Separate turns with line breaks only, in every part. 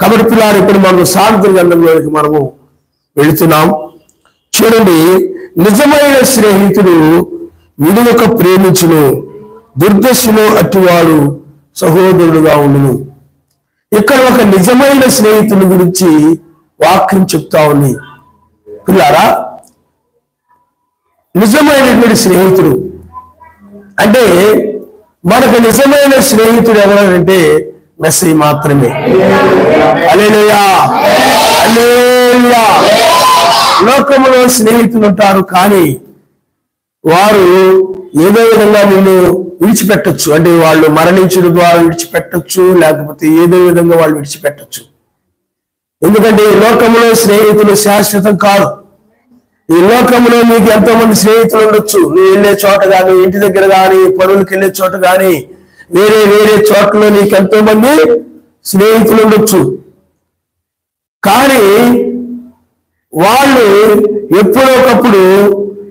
కాబట్టి పిల్లలు ఇప్పుడు మనం సామెతల గ్రంథంలోకి మనము వెళుతున్నాం. చూడండి, నిజమైన స్నేహితుడు విడువక ప్రేమించును, దుర్దశలో అట్టివాడు సహోదరుడుగా ఉండును. ఇక్కడ ఒక నిజమైన స్నేహితుని గురించి వాక్యం చెప్తా ఉంది. పిల్లారా, నిజమైనటువంటి స్నేహితుడు అంటే మనకు నిజమైన స్నేహితుడు ఎవరంటే మెస్సీ మాత్రమే. హల్లెలూయా, హల్లెలూయా. లోకములో స్నేహితులు ఉంటారు, కానీ వారు ఏదో విధంగా నిన్ను విడిచిపెట్టచ్చు. అంటే వాళ్ళు మరణించడం ద్వారా విడిచిపెట్టచ్చు, లేకపోతే ఏదో విధంగా వాళ్ళు విడిచిపెట్టచ్చు. ఎందుకంటే ఈ లోకంలో స్నేహితులు శాశ్వతం కాదు. ఈ లోకంలో నీకు ఎంతో మంది స్నేహితులు ఉండొచ్చు. నువ్వు వెళ్ళే చోట కానీ, ఇంటి దగ్గర కానీ, పనులకు వెళ్ళే చోట కానీ, వేరే వేరే చోట్ల నీకు ఎంతో మంది స్నేహితులు ఉండొచ్చు. కానీ వాళ్ళు ఎప్పుడో ఒకప్పుడు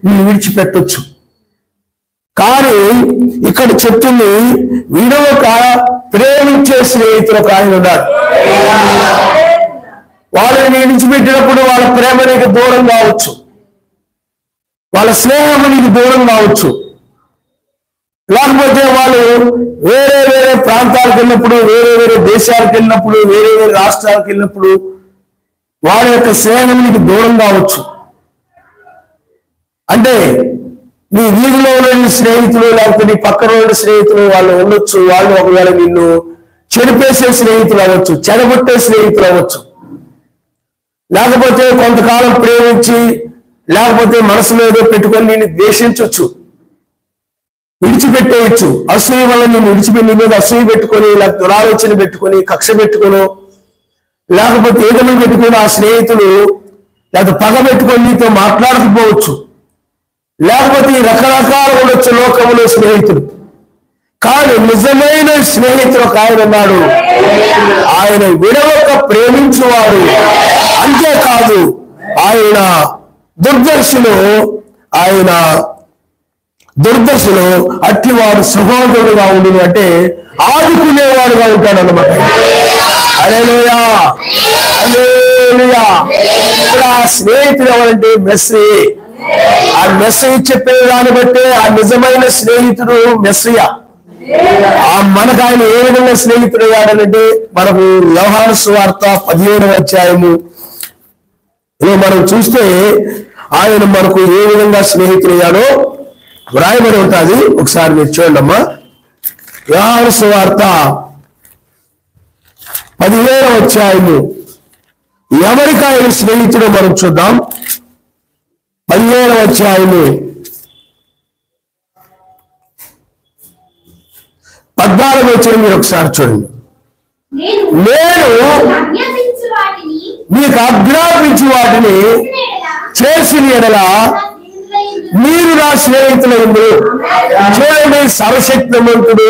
నిన్ను విడిచిపెట్టొచ్చు. కానీ ఇక్కడ చెప్తుంది, విడవక ప్రేమించే స్నేహితులు ఒక ఆయన ఉన్నాడు. వాళ్ళని విడిచిపెట్టినప్పుడు వాళ్ళ ప్రేమ నీకు దూరం కావచ్చు, వాళ్ళ స్నేహం నీకు దూరం కావచ్చు. లేకపోతే వాళ్ళు వేరే వేరే ప్రాంతాలకు వెళ్ళినప్పుడు, వేరే వేరే దేశాలకు వెళ్ళినప్పుడు, వేరే వేరే రాష్ట్రాలకు వెళ్ళినప్పుడు వాళ్ళ యొక్క స్నేహం నీకు దూరం కావచ్చు. అంటే నీ వీధిలో ఉన్న స్నేహితులు, లేకపోతే నీ పక్కన ఉన్న స్నేహితులు వాళ్ళు ఉండొచ్చు. వాళ్ళు ఒకవేళ నిన్ను చెడిపేసే స్నేహితులు అవ్వచ్చు, చెడగొట్టే స్నేహితులు అవ్వచ్చు. లేకపోతే కొంతకాలం ప్రేమించి, లేకపోతే మనసులో ఏదో పెట్టుకొని నేను ద్వేషించవచ్చు, విడిచిపెట్టేయచ్చు. అసూయ వల్ల నేను విడిచిపెట్టి నీ మీద అసూయ పెట్టుకొని, లేకపోతే దురాలోచన పెట్టుకొని, కక్ష పెట్టుకోను, లేకపోతే ఏదైనా పెట్టుకుని ఆ స్నేహితులు లేకపోతే పగ పెట్టుకొని నీతో మాట్లాడకపోవచ్చు. లేకపోతే రకరకాలు ఉండొచ్చు లోకంలో స్నేహితుడు. కానీ నిజమైన స్నేహితుడు ఒక ఆయన ఉన్నాడు. ఆయన విడవక ప్రేమించువాడు. అంతేకాదు, ఆయన దుర్దశలో అట్టివాడు సహోదరుడుగా ఉండును. అంటే ఆదుకునేవాడుగా ఉంటాడు అన్నమాట. హల్లెలూయా, హల్లెలూయా. ఇక్కడ ఆ స్నేహితుడు ఎవరంటే మెస్సీ. ఆ మెస్సీ చెప్పే దాన్ని బట్టే ఆ నిజమైన స్నేహితుడు మెస్సియా. మనకు ఆయన ఏ విధంగా స్నేహితుడు అయ్యాడనంటే, మనకు యోహాను సువార్త 17వ అధ్యాయము మనం చూస్తే ఆయన మనకు ఏ విధంగా స్నేహితుడయ్యాడో వ్రాయబడి ఉంటుంది. ఒకసారి మీరు చూడండి అమ్మా. యోహాను సువార్త 17వ అధ్యాయము ఎవరికి ఆయన స్నేహితుడో మనం చూద్దాం. 17వ అధ్యాయము 14వ వచనం మీరు ఒకసారి చూడండి. నేను మీకు ఆజ్ఞాపించు వాటిని చేసిన ఎడల మీరు నా స్నేహితులు. చూడండి, సర్వశక్తిమంతుడు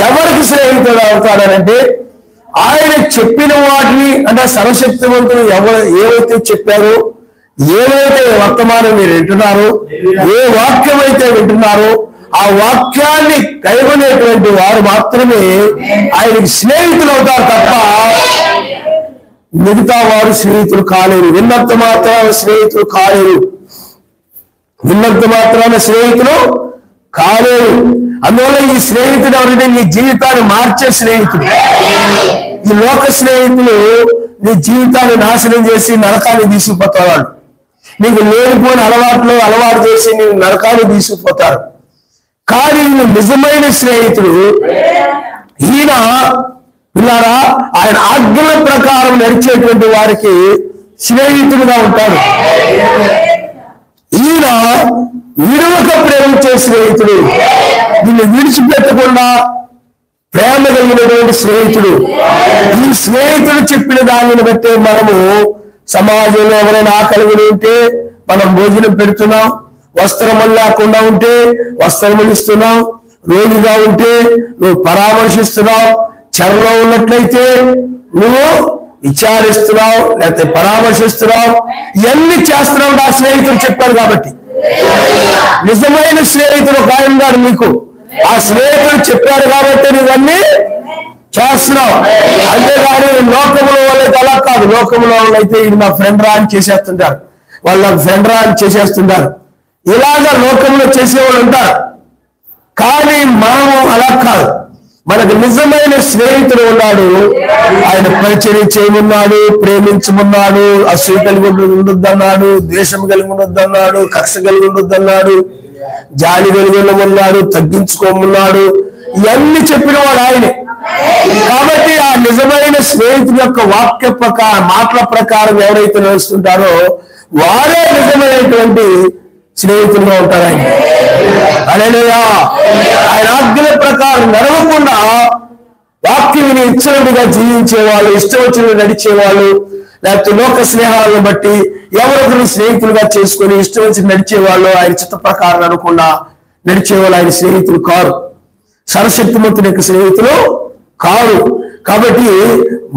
ఎవరికి స్నేహితుడు అవుతాడనంటే, ఆయన చెప్పిన వాటిని, అంటే సర్వశక్తివంతుడు ఏవైతే చెప్పారో, ఏవైతే వర్తమానం మీరు వింటున్నారో, ఏ వాక్యం అయితే వింటున్నారో, ఆ వాక్యాన్ని కైగొనేటువంటి వారు మాత్రమే ఆయనకి స్నేహితులు అవుతారు తప్ప మిగతా వారు స్నేహితులు కాలేరు. విన్నంత మాత్రాన స్నేహితులు కాలేరు. అందువల్ల ఈ స్నేహితుడు ఎవరంటే నీ జీవితాన్ని మార్చే స్నేహితుడు. ఈ లోక స్నేహితులు నీ జీవితాన్ని నాశనం చేసి నరకాన్ని తీసుకుపోతారు. నీకు లేనిపోయిన అలవాటు చేసి నీకు నరకాన్ని తీసుకుపోతారు. కానీ నిజమైన స్నేహితుడు ఈయన పిల్లారా, ఆయన ఆజ్ఞల ప్రకారం నడిచేటువంటి వారికి స్నేహితుడుగా ఉంటాడు. ఈయన విడవక ప్రేమించే స్నేహితుడు, నిన్ను విడిచిపెట్టకుండా ప్రేమ కలిగినటువంటి స్నేహితుడు. ఈ స్నేహితుడు చెప్పిన దానిని బట్టే మనము సమాజంలో ఎవరైనా ఆకలి ఉంటే మనం భోజనం పెడుతున్నాం, వస్త్రములు లేకుండా ఉంటే వస్త్రములు ఇస్తున్నాం, రోగిగా ఉంటే నువ్వు పరామర్శిస్తున్నావు, చెరలో ఉన్నట్లయితే నువ్వు విచారిస్తున్నావు, లేకపోతే పరామర్శిస్తున్నావు, ఇవన్నీ చేస్తున్నావు. నా స్నేహితుడు చెప్పారు కాబట్టి. నిజమైన స్నేహితుడు ఒక ఆయన గారు నీకు. ఆ స్నేహితుడు చెప్పాడు కాబట్టి నువ్వన్నీ చేస్తున్నాం. అంతేగాని లోకంలో వాళ్ళైతే అలా కాదు. లోకంలో వాళ్ళైతే ఇది నా ఫ్రెండ్ రా అని చేసేస్తుంటారు, వాళ్ళ ఫ్రెండ్ రా అని చేసేస్తుంటారు. ఇలాగా లోకంలో చేసేవాళ్ళు ఉంటారు. కానీ మనము అలా కాదు. మనకు నిజమైన స్నేహితుడు ఉన్నాడు. ఆయన పరిచర్య చేయమన్నాడు, ప్రేమించమన్నాడు, అసూయ కలిగి ఉండొద్దన్నాడు, ద్వేషం కలిగి ఉండొద్దన్నాడు, కక్ష కలిగి ఉండొద్దన్నాడు, జాలి కలిగి ఉండమన్నాడు, తగ్గించుకోమన్నాడు. ఇవన్నీ చెప్పిన వాడు ఆయనే. కాబట్టి ఆ నిజమైన స్నేహితుడి యొక్క వాక్య ప్రకారం, మాటల ప్రకారం ఎవరైతే నడుస్తుంటారో వారే నిజమైనటువంటి స్నేహితులుగా ఉంటారు. ఆయన హల్లెలూయా. ఆయన ఆజ్ఞల ప్రకారం నడవకుండా వాక్యం ఇచ్చినట్టుగా జీవించేవాళ్ళు, ఇష్టం వచ్చినట్టు నడిచేవాళ్ళు, లేకపోతే లోక స్నేహాలను బట్టి ఎవరొకరు స్నేహితులుగా చేసుకొని ఇష్టం వచ్చి నడిచేవాళ్ళు, ఆయన చిత్త ప్రకారం నడవకుండా నడిచేవాళ్ళు ఆయన స్నేహితులు కారు. సర్వశక్తిమంతుని యొక్క స్నేహితులు కారు. కాబట్టి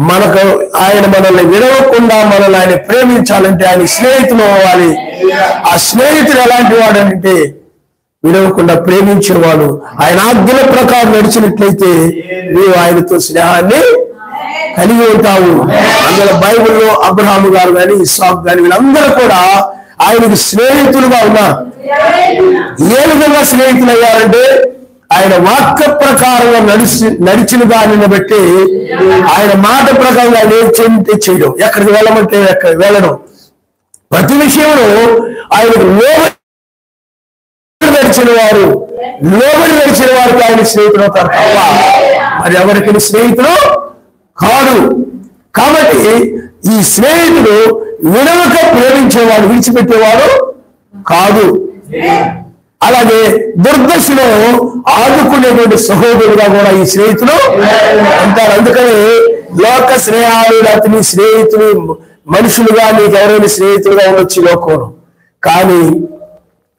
మనకు ఆయన మనల్ని విడవకుండా మనల్ని ఆయన ప్రేమించాలంటే ఆయన స్నేహితులు అవ్వాలి. ఆ స్నేహితుడు ఎలాంటి వాడు అంటే విడవకుండా ప్రేమించేవాడు. ఆయన ఆజ్ఞల ప్రకారం నడిచినట్లయితే నీవు ఆయనతో స్నేహాన్ని కలిగి ఉంటావు. అందులో బైబిల్లో అబ్రహాము గారు కానీ, ఇస్సాకు కానీ వీళ్ళందరూ కూడా ఆయనకు స్నేహితులుగా ఉన్నారు. ఏ విధంగా స్నేహితులు అయ్యారంటే ఆయన వాక్య ప్రకారంగా నడిచిన దానిని బట్టి, ఆయన మాట ప్రకారంగా నేర్చుంటే చేయడం, ఎక్కడికి వెళ్ళమంటే ఎక్కడికి వెళ్ళడం, ప్రతి విషయంలో ఆయనకు లోబడి నడిచిన వారికి ఆయన స్నేహితులు అవుతారు తప్ప మరి ఎవరికి స్నేహితులు కాదు. కాబట్టి ఈ స్నేహితుడు విడవక ప్రేమించేవాడు, విడిచిపెట్టేవాడు కాదు. అలాగే దుర్దశలో ఆదుకునేటువంటి సహోదరుడుగా కూడా ఈ స్నేహితులు అంటారు. అందుకని లోక స్నేహాలు అతని స్నేహితులు మనుషులుగా నీకు ఎవరైనా స్నేహితులుగా ఉండొచ్చు లోకంలో, కానీ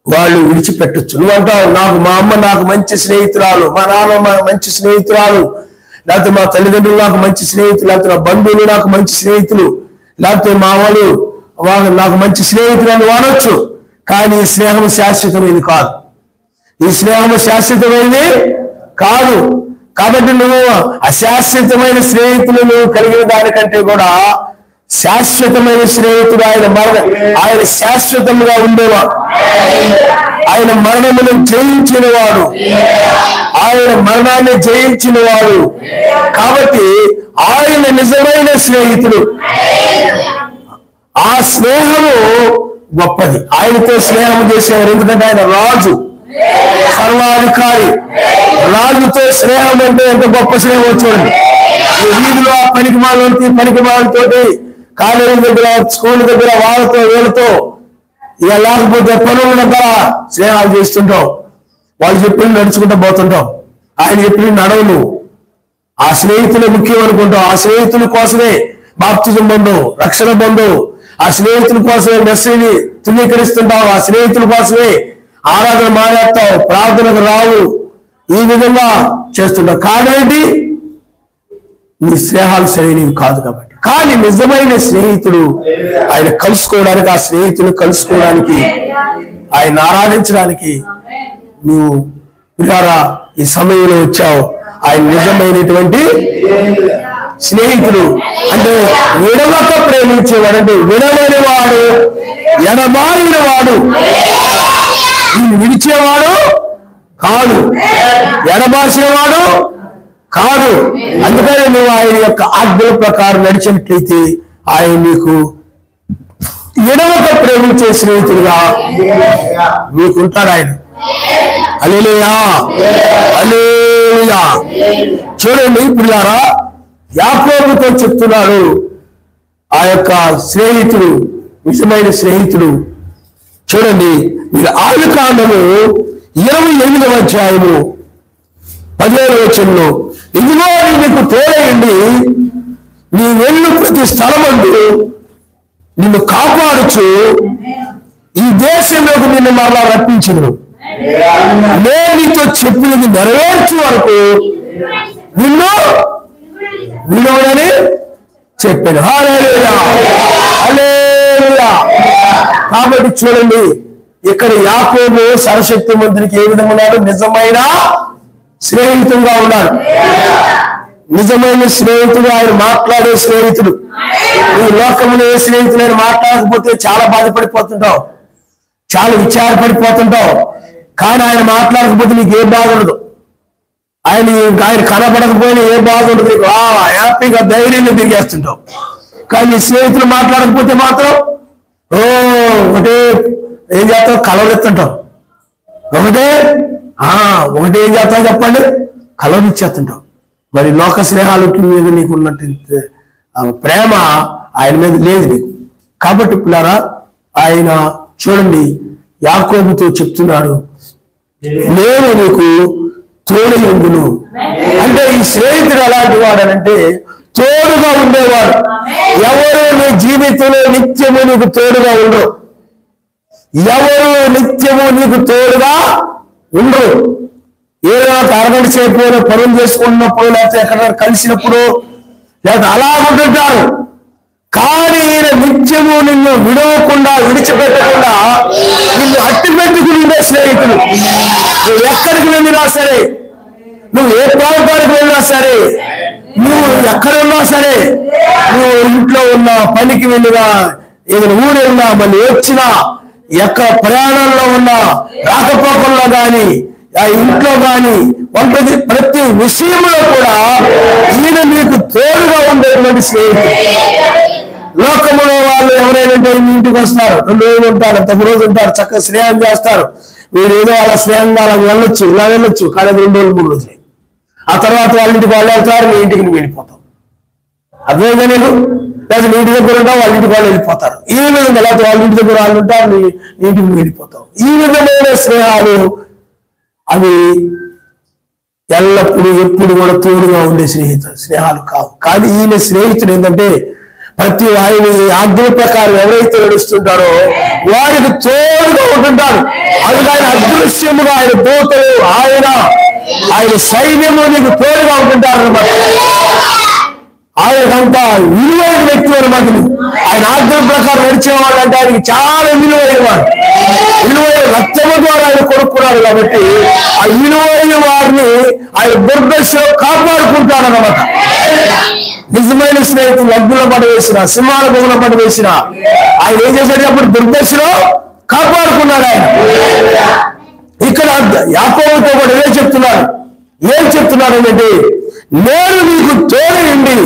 వాళ్ళు విడిచిపెట్టచ్చు. నువ్వు అంటావు మా అమ్మ నాకు మంచి స్నేహితురాలు, మా నాన్న మంచి స్నేహితురాలు, లేకపోతే మా తల్లిదండ్రులు నాకు మంచి స్నేహితులు, లేకపోతే నా బంధువులు నాకు మంచి స్నేహితులు, లేకపోతే మా వాళ్ళు నాకు మంచి స్నేహితులు అని వాడచ్చు. కానీ ఈ స్నేహం శాశ్వతమైనది కాదు. ఈ స్నేహం శాశ్వతమైనది కాదు. కాబట్టి నువ్వు అశాశ్వతమైన స్నేహితులు నువ్వు కలిగిన దానికంటే కూడా శాశ్వతమైన స్నేహితుడు ఆయన శాశ్వతంగా ఉండేవాడు. ఆయన మరణమును జయించిన వాడు, ఆయన మరణాన్ని జయించిన వాడు. కాబట్టి ఆయన నిజమైన స్నేహితుడు. ఆ స్నేహము గొప్పది. ఆయనతో స్నేహం చేసేవారు. ఎందుకంటే ఆయన రాజు, సర్వాధికారి. రాజుతో స్నేహం అంటే ఎంత గొప్ప స్నేహం వచ్చేది. వీధిలో ఆ పనికిమాలతోటి కాలేజీ దగ్గర, స్కూల్ దగ్గర వాళ్ళతో వీళ్ళతో, ఇక లేకపోతే పనుల దగ్గర స్నేహాలు చేస్తుంటాం. వాళ్ళు చెప్పిన నడుచుకుంటూ పోతుంటాం. ఆయన చెప్పిన నడవలు. ఆ స్నేహితులే ముఖ్యం అనుకుంటాం. ఆ స్నేహితుల కోసమే బాప్తిజం బంధు, రక్షణ బంధు, ఆ స్నేహితుల కోసమే మెస్సేజ్ ధృవీకరిస్తుంటావు. ఆ స్నేహితుల కోసమే ఆరాధన మానేస్తావు, ప్రార్థనకు రావు, ఈ విధంగా చేస్తుంటావు. కాదేంటి నీ స్నేహాలు సరైనవి కాదు కాబట్టి. కానీ నిజమైన స్నేహితుడు ఆయన కలుసుకోవడానికి, ఆ స్నేహితులు కలుసుకోవడానికి, ఆయన ఆరాధించడానికి నువ్వు ఇలా ఈ సమయంలో వచ్చావు. ఆయన నిజమైనటువంటి స్నేహితుడు. అంటే విడవక ప్రేమించేవాడు, అంటే విడవని వాడు, ఎడబారిన వాడు, నిన్ను విడిచేవాడు కాదు, ఎడబాసినవాడు కాదు. అందుకని నువ్వు ఆయన యొక్క ఆజ్ఞల ప్రకారం నడిచినట్లయితే ఆయన నీకు విడవక ప్రేమించే స్నేహితుడుగా నీకుంటాడు ఆయన. హల్లెలూయా, హల్లెలూయా. చూడండి పిల్లారా, యాకోబుతో చెప్తున్నాడు ఆ యొక్క స్నేహితుడు, నిజమైన స్నేహితుడు. చూడండి, మీరు ఆదికాండము 28వ అధ్యాయము 15వ వచనంలో, ఇదిగో నీకు తోడైండి, నీ వెళ్ళు ప్రతి స్థలమందు నిన్ను కాపాడుచు ఈ దేశంలోకి నిన్ను మరలా రప్పించును, నేను నీతో చెప్పినది నెరవేర్చు వరకు నిన్ను విడువడని చెప్పాను. హల్లెలూయా, హల్లెలూయా. కాబట్టి చూడండి, ఇక్కడ యాకోబు సర్వశక్తిమంతునికి ఏ విధంగా ఉన్నాడు? నిజమైన స్నేహితుడుగా ఉన్నాడు. నిజమైన స్నేహితుడు ఆయన మాట్లాడే స్నేహితుడు. ఈ లోకంలో ఏ స్నేహితుడు ఆయన మాట్లాడకపోతే చాలా బాధపడిపోతుంటావు, చాలా విచారపడిపోతుంటావు. కానీ ఆయన మాట్లాడకపోతే నీకు ఏ బాధ ఉండదు. ఆయన కనపడకపోయినా ఏ బాధ ఉండదు. నీకు హ్యాపీగా ధైర్యంగా తిరిగేస్తుంటావు. కానీ నీ స్నేహితులు మాట్లాడకపోతే మాత్రం ఒకటే ఏం చేస్తావు, కలవరెత్తుంటావు. ఒకటే ఏం చేస్తావు చెప్పండి, కలవరిచ్చేస్తుంటావు. మరి లోక స్నేహాల మీద నీకు ఉన్నట్టు ప్రేమ ఆయన మీద లేదు నీకు. కాబట్టి పిల్లారా, ఆయన చూడండి యాకోబుతో చెప్తున్నాడు, నేను నీకు తోడుయుండును. అంటే ఈ స్నేహితుడు ఎలాంటి వాడనంటే తోడుగా ఉండేవాడు. ఎవరు నీ జీవితంలో నిత్యము నీకు తోడుగా ఉండరు. ఎవరు నిత్యము నీకు తోడుగా ఉండరు. ఏదో అరగంట సేపు పనులు చేసుకున్నప్పుడు, లేకపోతే ఎక్కడ కలిసినప్పుడు, లేకపోతే అలా ఉంటుంటారు. కానీ ఈయన నిత్యము నిన్ను విడవకుండా, విడిచిపెట్టకుండా నిన్ను అట్టి పెట్టుకుని ఉండే స్నేహితుడు. నువ్వు ఎక్కడికి వెళ్ళినా సరే, నువ్వు ఏ ప్రాంతానికి వెళ్ళినా సరే, నువ్వు ఎక్కడున్నా సరే, నువ్వు ఇంట్లో ఉన్నా, పనికి వెళ్ళినా, ఏదైనా ఊరు ఉన్నా, మళ్ళీ వచ్చినా, ఎక్కడ ప్రయాణంలో ఉన్నా, రాకపోకల్లో కానీ, ఆ ఇంట్లో కానీ, ప్రతి విషయంలో కూడా ఈయన నీకు తోడుగా ఉండేటువంటి స్నేహితుడు. లోకములో వాళ్ళు ఎవరైనా మీ ఇంటికి వస్తారు, 2 రోజులు ఉంటారు, 3 రోజులు ఉంటారు, చక్కగా స్నేహం చేస్తారు. మీరు ఏదో వాళ్ళ స్నేహంగా అలా వెళ్ళొచ్చు, ఇలా వెళ్ళొచ్చు. కానీ 2 రోజులు 3 రోజులు ఆ తర్వాత వాళ్ళ ఇంటికి వాళ్ళు వెళ్తారు, మీ ఇంటికి నువ్వు వెళ్ళిపోతావు. అర్థమైందా నీకు? లేదా నీ ఇంటి దగ్గర ఉంటావు, వాళ్ళ ఇంటికి వాళ్ళు వెళ్ళిపోతారు. ఈ విధంగా లేకపోతే వాళ్ళ ఇంటి దగ్గర వాళ్ళు ఉంటారు, నీ ఇంటికి నువ్వు వెళ్ళిపోతావు. ఈ విధమైన స్నేహాలు అవి ఎల్లప్పుడూ ఎప్పుడు కూడా తోడుగా ఉండే స్నేహాలు కావు. కానీ ఈయన స్నేహితుడు ఏంటంటే ప్రతి ఆయన ఆజ్ఞల ప్రకారం ఎవరైతే నడుస్తుంటారో వారికి తోడుగా ఉంటుంటారు. అందుకు ఆయన అదృశ్యముగా ఆయన దూతలు, ఆయన సైన్యము నీకు తోడుగా ఉంటుంటారు అన్నమాట. ఆయనకంతా విలువైన వ్యక్తి అన్నమాట. ఆయన ఆజ్ఞల ప్రకారం నడిచేవాడు అంటే ఆయనకి చాలా విలువైన వాడు. విలువైన రక్తము ద్వారా ఆయన కొనుక్కున్నాడు కాబట్టి ఆ విలువైన వారిని ఆయన దుర్దశలో కాపాడుకుంటాడన్నమాట. నిజమైన స్నేహితులు అగ్గులో పడవేసిన, సింహాల గుహలో పడవేసిన ఆయన ఏం చేశాడు? అప్పుడు దుర్దశలో కాపాడుకున్నాడు ఆయన. ఇక్కడ యాకోబుతో కూడా ఏం చెప్తున్నాడు అంటే, నేను నీకు తోడుండి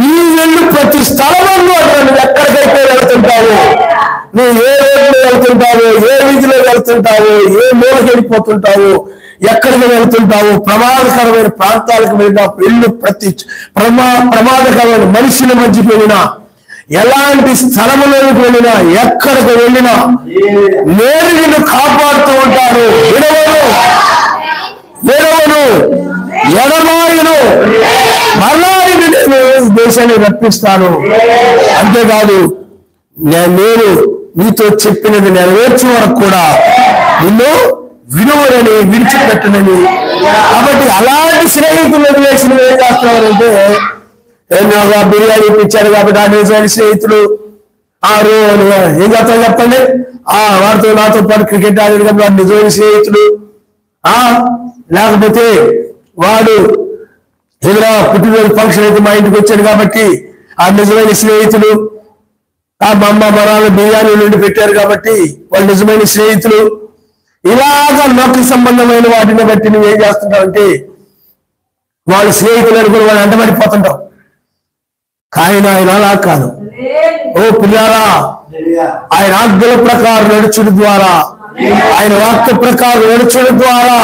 నీ వెళ్ళు ప్రతి స్థలమంలో నువ్వు ఎక్కడికైతే వెళ్తుంటావు, నువ్వు ఏ రోడ్లో వెళ్తుంటావు, ఏ వీధిలో వెళ్తుంటావు, ఏ మూలకి వెళ్ళిపోతుంటావు, ఎక్కడికి వెళ్తుంటావు, ప్రమాదకరమైన ప్రాంతాలకు వెళ్ళినా, ప్రతి ప్రమాదకరమైన మనుషుల మధ్యకి వెళ్ళినా, ఎలాంటి స్థలములోకి వెళ్ళినా, ఎక్కడికి వెళ్ళినా నేను నిన్ను కాపాడుతూ ఉంటాను. విడవను, ఎడమాయను, మరలా నేను దేశాన్ని రప్పిస్తాను. అంతేకాదు నేను నీతో చెప్పినది నెరవేర్చే వరకు కూడా నిన్ను విడువనని, విడిచిపెట్టనని. కాబట్టి అలాంటి స్నేహితులు వదిలేసి నువ్వు ఏం చేస్తున్నారంటే, బిర్యానీ ఇప్పించారు కాబట్టి ఆ నిజమైన స్నేహితులు ఏం చేస్తావు చెప్పండి? వాడితో నాతో పాటు క్రికెట్ ఆడేది కాబట్టి వాడు నిజమైన స్నేహితుడు. లేకపోతే వాడు ఏదైనా పుట్టినరోజు ఫంక్షన్ అయితే మా ఇంటికి వచ్చాడు కాబట్టి ఆ నిజమైన స్నేహితులు. మా అమ్మ మరాలు బిర్యానీ నుండి పెట్టారు కాబట్టి వాళ్ళు నిజమైన స్నేహితులు. ఇలాగా లోక సంబంధమైన వాటిని బట్టి నువ్వు ఏం చేస్తుంటావు అంటే వాళ్ళ స్నేహితులను కూడా వాళ్ళు వెంటబడిపోతుంటావు. కానీ ఆయన అలా కాదు. ఓ పిల్లారా, ఆయన ఆజ్ఞల ప్రకారం నడుచుడు ద్వారా, ఆయన వాక్య ప్రకారం నడుచడం ద్వారా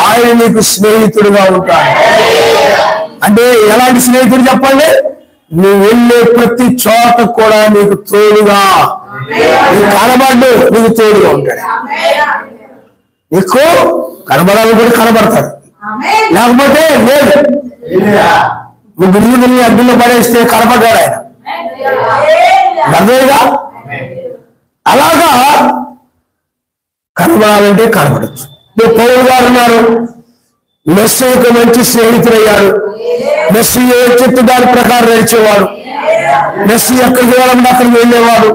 ఆయన నీకు స్నేహితుడుగా ఉంటాడు. అంటే ఎలాంటి స్నేహితుడు చెప్పండి? నువ్వు వెళ్ళే ప్రతి చోట కూడా నీకు తోడుగా, నీకు కనబడ్డు, నీకు తోడుగా ఉంటాడు. నీకు కనబడాలని కూడా కనబడతాడు, లేకపోతే లేదు. నువ్వు బిల్లు అడ్డులో పడేస్తే కనపడ్డాడు ఆయన. అర్థమేగా? అలాగా కనబడాలంటే కనబడచ్చు. పౌలు గారు ఉన్నారు, మెస్సీకి మంచి స్నేహితుడయ్యాడు. మెస్సీ ఏ చెట్టు దాని ప్రకారం నడిచేవాడు. మెస్సీ ఎక్కడికి వెళ్ళాలంటే అక్కడికి వెళ్ళేవాడు.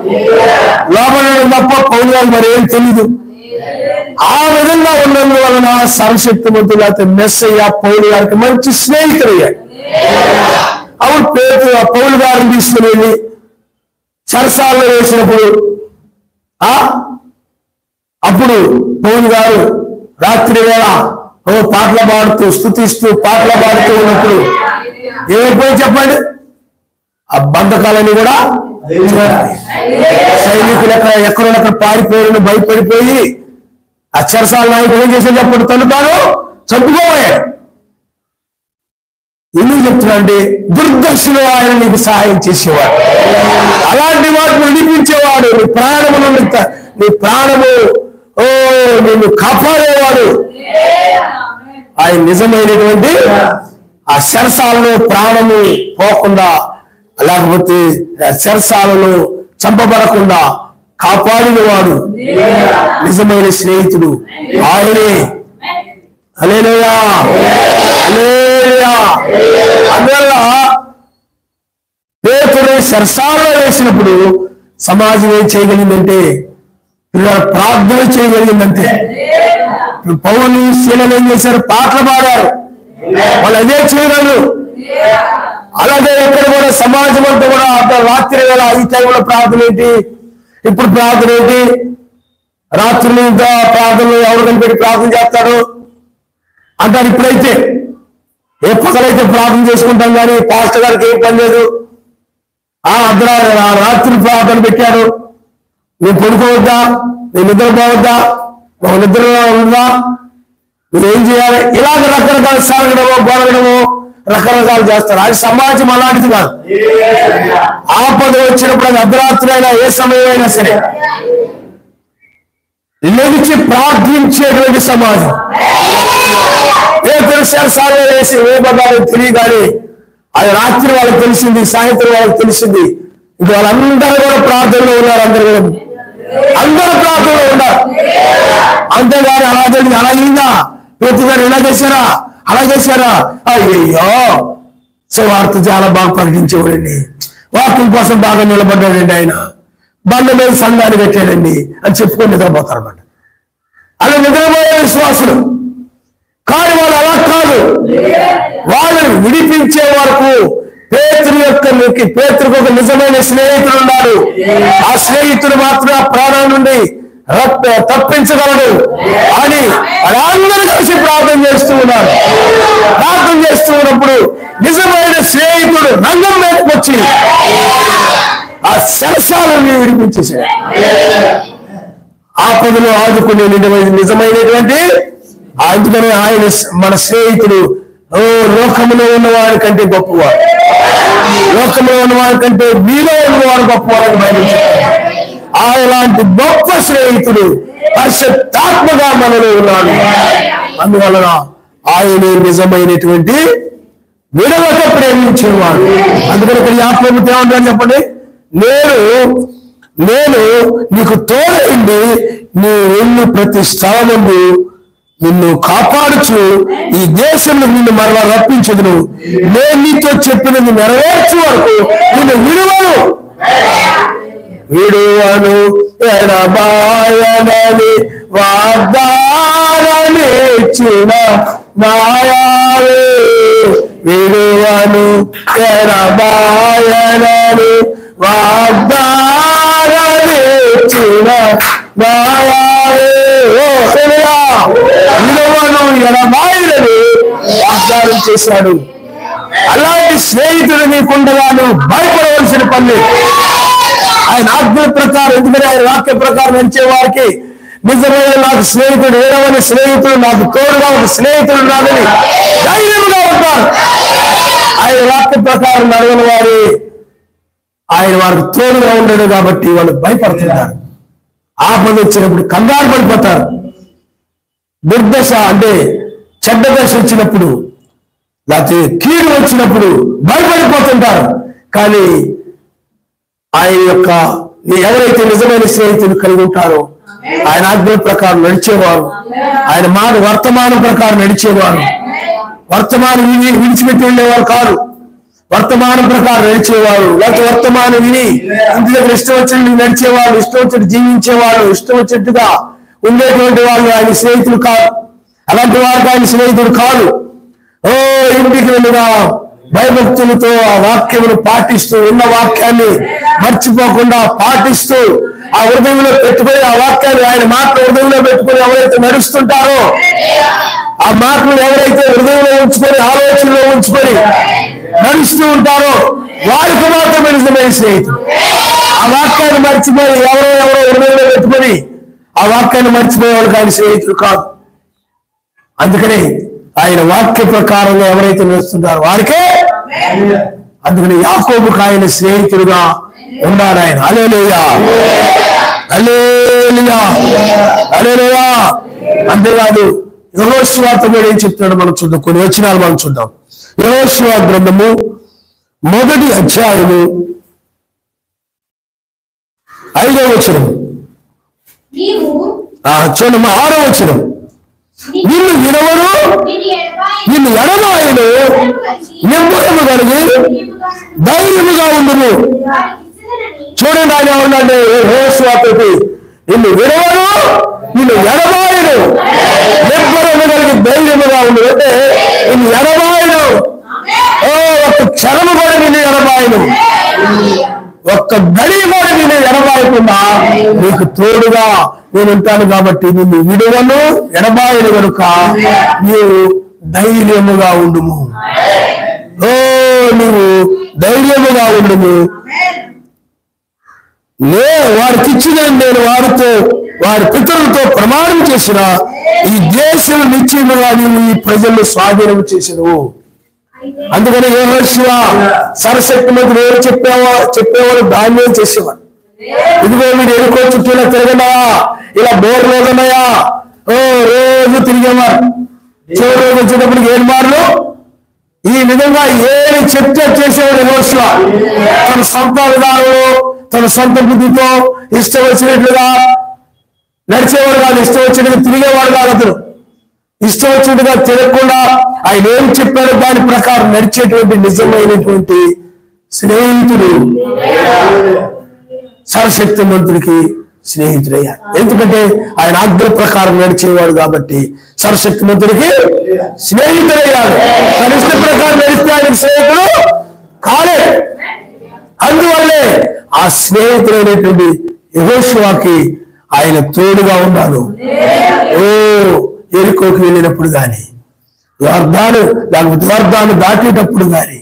లోపల తప్ప పౌలు గారు మరి ఏం తెలీదు. ఆ విధంగా ఉన్నందువలన సర్వశక్తిమంతుడు అయితే మెస్సయ్య పౌలు గారికి మంచి స్నేహితుడయ్యాడు. అప్పుడు పౌలు గారిని తీసుకుని వెళ్ళి చెరసాలలో వేసినప్పుడు అప్పుడు పౌలు గారు రాత్రి వేళ పాటలు పాడుతూ స్తుతిస్తూ పాటలు పాడుతూ ఉన్నప్పుడు ఏమైపోయి చెప్పండి, ఆ బంధకాలన్నీ కూడా సైనికులు ఎక్కడెక్కడ పారిపోయారని భయపడిపోయి ఆ చెరసాల నాయకులు ఏం చేశారు చెప్పండి, తను చంపుకోబోయాడు. ఎందుకు చెప్తున్నాడంటే దుర్దశలో ఆయన నీకు సహాయం చేసేవాడు, అలాంటి వాటిని విడిపించేవాడు, నీ ప్రాణము నిన్ను కాపాడేవాడు. ఆయన నిజమైనటువంటి ఆ చెరసాలలో ప్రాణము పోకుండా, లేకపోతే చెరసాలలో చంపబడకుండా కాపాడినవాడు నిజమైన స్నేహితుడు ఆయనే. హల్లెలూయా, హల్లెలూయా. అందువల్ల పేతురు చెరసాలలో వేసినప్పుడు సమాజం ఏం చేయగలిగిందంటే ప్రార్థన చేయగలిగిందంటే. పౌలు శీలలు ఏం చేశారు, పాటలు పాడారు, వాళ్ళు అదే చేయగలరు. అలాగే ఇక్కడ కూడా సమాజం అంతా కూడా రాత్రి వేళ ఈ టైంలో ప్రార్థన ఏంటి, ఇప్పుడు ప్రార్థన ఏంటి, రాత్రులు ఇంకా ప్రార్థనలు ఎవరు కనిపెట్టి ప్రార్థన చేస్తారు అంటారు. ఇప్పుడైతే ఏ పగలైతే ప్రార్థన చేసుకుంటాం కానీ పాస్టర్ గారికి ఏం పని లేదు, రాత్రి ప్రార్థన పెట్టారు, నువ్వు పడుకోవద్దా, నువ్వు నిద్రపోవద్దా, ఒక నిద్రలో ఉందా, నువ్వేం చేయాలి, ఇలాగ రకరకాల సాగడమో గొడవడమో రకరకాలు చేస్తారు. అది సమాజం అలాంటిది కాదు. ఆపద వచ్చినప్పుడు అది అర్ధరాత్రి అయినా ఏ సమయం అయినా సరే లేచి ప్రార్థించేటువంటి సమాజం. ఏ తెలుసారి వేసి ఏ బదాలు తెలియగానే అది రాత్రి వాళ్ళకి తెలిసింది, సాయంత్రం వాళ్ళకి తెలిసింది. ఇది వాళ్ళందరూ కూడా ప్రార్థనలో ఉన్నారు, అందరూ ప్రార్థనలో ఉన్నారు. అంతేగాని అలా జరిగింది, అలా అయిందా, పేతురు గారు ఇలా చేశారా, అలా చేశారా, అయ్యో వార్త చాలా బాగా ప్రకటించేవాడండి, వాక్యం కోసం బాగా నిలబడ్డాడండి, ఆయన బండ మీద సంఘాన్ని పెట్టాడండి అని చెప్పుకొని నిద్రపోతారు అన్నమాట. అలా నిద్రపోయే విశ్వాసులు కానీ వాళ్ళు అలా కాదు, వాళ్ళని విడిపించే వరకు పేతురుకు ఒక నిజమైన స్నేహితుడు ఉన్నాడు. ఆ స్నేహితుడు మాత్రం ఆ ప్రాణం నుండి తప్పించగలడు అని వాళ్ళందరూ కలిసి ప్రార్థన చేస్తూ ఉన్నారు. ప్రార్థన చేస్తూ ఉన్నప్పుడు నిజమైన స్నేహితుడు రంగం మీదకి వచ్చి ఆ శరసాలను విడిపించేశాడు. ఆపదలో ఆదుకునే నిజమైనటువంటి అందుకనే ఆయన మన స్నేహితుడు లోకములో ఉన్నవాడి కంటే గొప్పవాడు, లోకంలో ఉన్నవాడి కంటే మీలో ఉన్నవాడు గొప్పవాడని బయలుదేరాడు. అలాంటి గొప్ప స్నేహితుడు పరిశుద్ధాత్మగా మనలో ఉన్నాడు. అందువలన ఆయనే నిజమైనటువంటి విడవక ప్రేమించేవాడు. అందుకని ఇక్కడ యాకోబు ఏమంటారని చెప్పండి, నేను నీకు తోడైంది, నీ వెళ్ళి ప్రతి స్థలమందు నిన్ను కాపాడుచు ఈ దేశంలో నిన్ను మరలా రప్పించదును, నేను నీతో చెప్పినది నెరవేర్చు వరకు నిన్ను విడువను ఎడబాయనని వాగ్దానమిచ్చిన నాయావే. విడువను ఎడబాయనని వాగ్దానమిచ్చిన నాయావే. విడువను ఎడబాయనని వాగ్దానం చేశాడు. అలాంటి స్నేహితుడు నీకుండగాను భయపడవలసిన పని. ఆయన ఆజ్ఞ ప్రకారం, ఎందుకంటే ఆయన వాక్య ప్రకారం నడిచే వారికి నిజమైన నాకు స్నేహితుడు, ఏడవని స్నేహితుడు, నాకు తోడుగా ఒక స్నేహితుడు నాదని ధైర్యంగా ఉంటారు. ఆయన వాక్య ప్రకారం నడవని వారి ఆయన వారికి తోడుగా ఉండడు కాబట్టి వాళ్ళు భయపడుతుంటారు. ఆపద వచ్చినప్పుడు కంగారు పడిపోతారు. దుర్దశ అంటే చెడ్డ దశ వచ్చినప్పుడు, లేకపోతే కీడు వచ్చినప్పుడు భయపడిపోతుంటారు. కానీ ఆయన యొక్క ఎవరైతే నిజమైన స్నేహితులు కలిగి ఉంటారో ఆయన ఆజ్ఞ ప్రకారం నడిచేవారు, ఆయన మాట వర్తమానం ప్రకారం నడిచేవారు, వర్తమానం విడిచిపెట్టి వెళ్ళేవారు కాదు, వర్తమానం ప్రకారం నడిచేవారు. లేకపోతే వర్తమానం విని ఇంటి దగ్గర ఇష్టం వచ్చినట్టు నడిచేవాళ్ళు, ఇష్టం వచ్చినట్టు జీవించేవాళ్ళు, ఇష్టం వచ్చినట్టుగా ఉండేటువంటి వాళ్ళు ఆయన స్నేహితులు కాదు. అలాంటి వారికి ఆయన స్నేహితుడు కాదు. ఇంటికి వెళ్ళినా భయభక్తులతో ఆ వాక్యమును పాటిస్తూ ఉన్న వాక్యాన్ని మర్చిపోకుండా పాటిస్తూ ఆ హృదయంలో పెట్టుకొని ఆ వాక్యాన్ని ఆయన మాటలు హృదయంలో పెట్టుకొని ఎవరైతే నడుస్తుంటారో ఆ మాటలు ఎవరైతే హృదయంలో ఉంచుకొని ఆలోచనలో ఉంచుకొని నడుస్తూ ఉంటారో వారికి మాత్రమే నిజమైన స్నేహితుడు. ఆ వాక్యాన్ని మర్చిపోయి ఎవరో హృదయంలో పెట్టుకొని ఆ వాక్యాన్ని మర్చిపోయేవాళ్ళు కానీ స్నేహితుడు కాదు. అందుకని ఆయన వాక్య ప్రకారంగా ఎవరైతే నడుస్తుంటారో వారికే. అందుకని యాకోబుకు ఆయన స్నేహితుడుగా ఉన్నాడు ఆయన. హల్లెలూయా, హల్లెలూయా, హల్లెలూయా. అంతేకాదు యెహోషువతో కూడా ఏం చెప్తున్నాడు మనం చూద్దాం. కొన్ని వచనాలు మనం చూద్దాం. యెహోషువ గ్రంథము 1వ అధ్యాయము 5వ వచనం చూడండి. 6వ వచనం, నిన్ను వినవరు నిన్ను ఎడబాయను నిమ్మకము కలిగి ధైర్యముగా ఉండును. చూడండి ఆయన ఉన్నాడు యెహోషువతోటి, నిన్ను వినవరు నిన్ను ఎడబాయను నిమ్మకము కలిగి ధైర్యముగా ఉండు. అంటే నిన్ను ఎడబాయను, ఒక్క క్షణము కూడా నిన్ను ఎడబాయను, ఒక్క గడి కూడా నిన్ను ఎడబాయకుండా నీకు తోడుగా నేను ఉంటాను కాబట్టి నిన్ను విడువను ఎడబాయను కనుక నీవు ధైర్యముగా ఉండుము. నువ్వు ధైర్యముగా ఉండుము. వారికి ఇచ్చిన నేను వారి పితరులతో ప్రమాణం చేసిన ఈ దేశం నిశ్చయముగా నీవు ఈ ప్రజలను స్వాధీనం చేసినవు. అందుకని యెహోషువ సరశక్తి మంత్రులు ఏం చెప్పేవాడు దాన్నే చేసేవాడు. ఇదిగో మీరు ఎరుకో చుట్టూ ఇలా తిరగన్నాయా, ఇలా బోర్లు ఉన్నాయా, రోజు తిరిగేవారు. చివరి రోజు వచ్చేటప్పటికి 7 మార్లు ఈ విధంగా ఏమి చెప్తే చేసేవాడు యెహోషువ. తన సొంత విధానంలో తన సొంత బుద్ధితో ఇష్టం వచ్చినట్లుగా నడిచేవాడు కాదు, ఇష్టం వచ్చినట్టుగా తిరిగేవాడు కాదు. అతను ఇష్టం వచ్చినట్టుగా తిరగకుండా ఆయన ఏం చెప్పాడో దాని ప్రకారం నడిచేటువంటి నిజమైనటువంటి స్నేహితుడు సర్వశక్తి మంత్రుడికి స్నేహితుడయ్యాడు. ఎందుకంటే ఆయన ఆజ్ఞ ప్రకారం నడిచేవాడు కాబట్టి సర్వశక్తి మంత్రుడికి స్నేహితుడయ్యాడు. తన ఇష్ట ప్రకారం నడిస్తే ఆయనకు స్నేహితుడు కాలేదు. అందువల్లే ఆ స్నేహితుడైనటువంటి యెహోషువకి ఆయన తోడుగా ఉన్నాడు. ఎరికోకి వెళ్ళినప్పుడు కానీ, యోర్దాను దాటేటప్పుడు కానీ,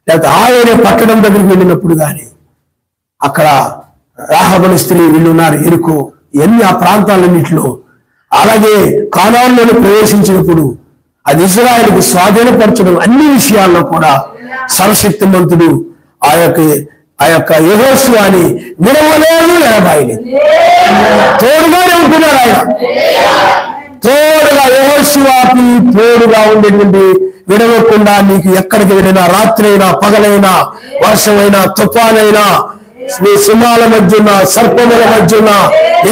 లేకపోతే ఆయన పట్టణం దగ్గరికి వెళ్ళినప్పుడు కానీ, అక్కడ రాహబు స్త్రీ వీళ్ళున్నారు ఎరుకో, ఎన్ని ఆ ప్రాంతాలన్నింటిలో, అలాగే కానానులోని ప్రవేశించినప్పుడు అది ఇశ్రాయేలుకు స్వాధీనపరచడం, అన్ని విషయాల్లో కూడా సర్వశక్తిమంతుడు ఆ యొక్క యెహోషువని విడవలేదు, ఎడబాయలేదు. తోడుగానే ఉంటున్నాడు ఆయన. తోడుగా యెహోషువకి తోడుగా ఉండేటువంటి, విడవకుండా నీకు ఎక్కడికి వెళ్ళినా, రాత్రి అయినా పగలైనా, వర్షమైనా తుఫానైనా, సింహాల మధ్యన సర్పముల మధ్యన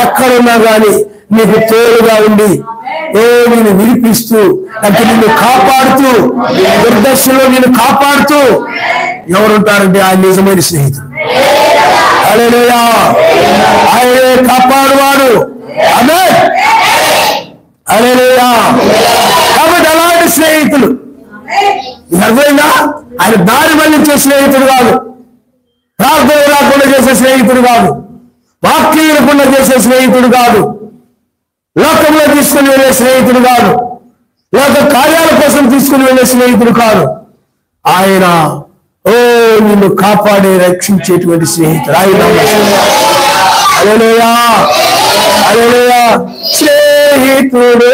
ఎక్కడున్నా గాని నీకు తోడుగా ఉండి నేను వినిపిస్తూ అంటే నిన్ను కాపాడుతూ, దుర్దశలో నిన్ను కాపాడుతూ ఎవరుంటారంటే ఆయన నిజమైన స్నేహితుడు. హల్లెలూయా, ఆయనే కాపాడువాడు. ఆమేన్, హల్లెలూయా. కాబట్టి అలాంటి స్నేహితులు అర్థమైందా? ఆయన దారి మళ్ళించే స్నేహితుడు కాదు, ప్రార్థన రాకుండా చేసే స్నేహితుడు కాదు, వాక్యం వినకుండా చేసే స్నేహితుడు కాదు, లోకంలో తీసుకుని వెళ్ళే స్నేహితుడు కాదు, లోక కార్యాల కోసం తీసుకుని వెళ్ళే స్నేహితుడు కాదు. ఆయన నిన్ను కాపాడే రక్షించేటువంటి స్నేహితుడు ఆయన. హల్లెలూయా, హల్లెలూయా. స్నేహితుడు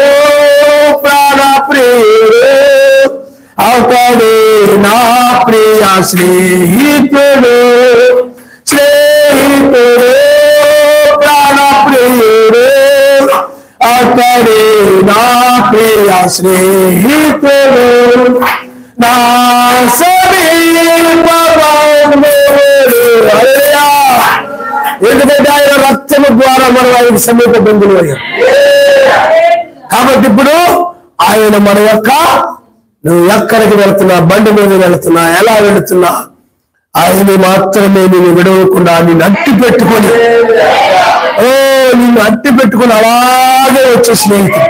ప్రాణ ప్రియుడు అవుతాడే నా ప్రియ స్నేహితుడు, స్నేహితుడు ప్రాణ ప్రియుడు అవుతాడే నా ప్రియ స్నేహితుడు, నా ఎందుకంటే ఆయన రక్తము ద్వారా మనం ఆయనకు సమీప బంధువులు అయ్యాం. కాబట్టి ఇప్పుడు ఆయన మన యొక్క, నువ్వు ఎక్కడికి వెళుతున్నా, బండి మీద వెళుతున్నా, ఎలా వెళుతున్నా, ఆయన మాత్రమే నేను విడవకుండా నిన్ను అట్టి పెట్టుకొని అలాగే వచ్చే స్నేహితుడు.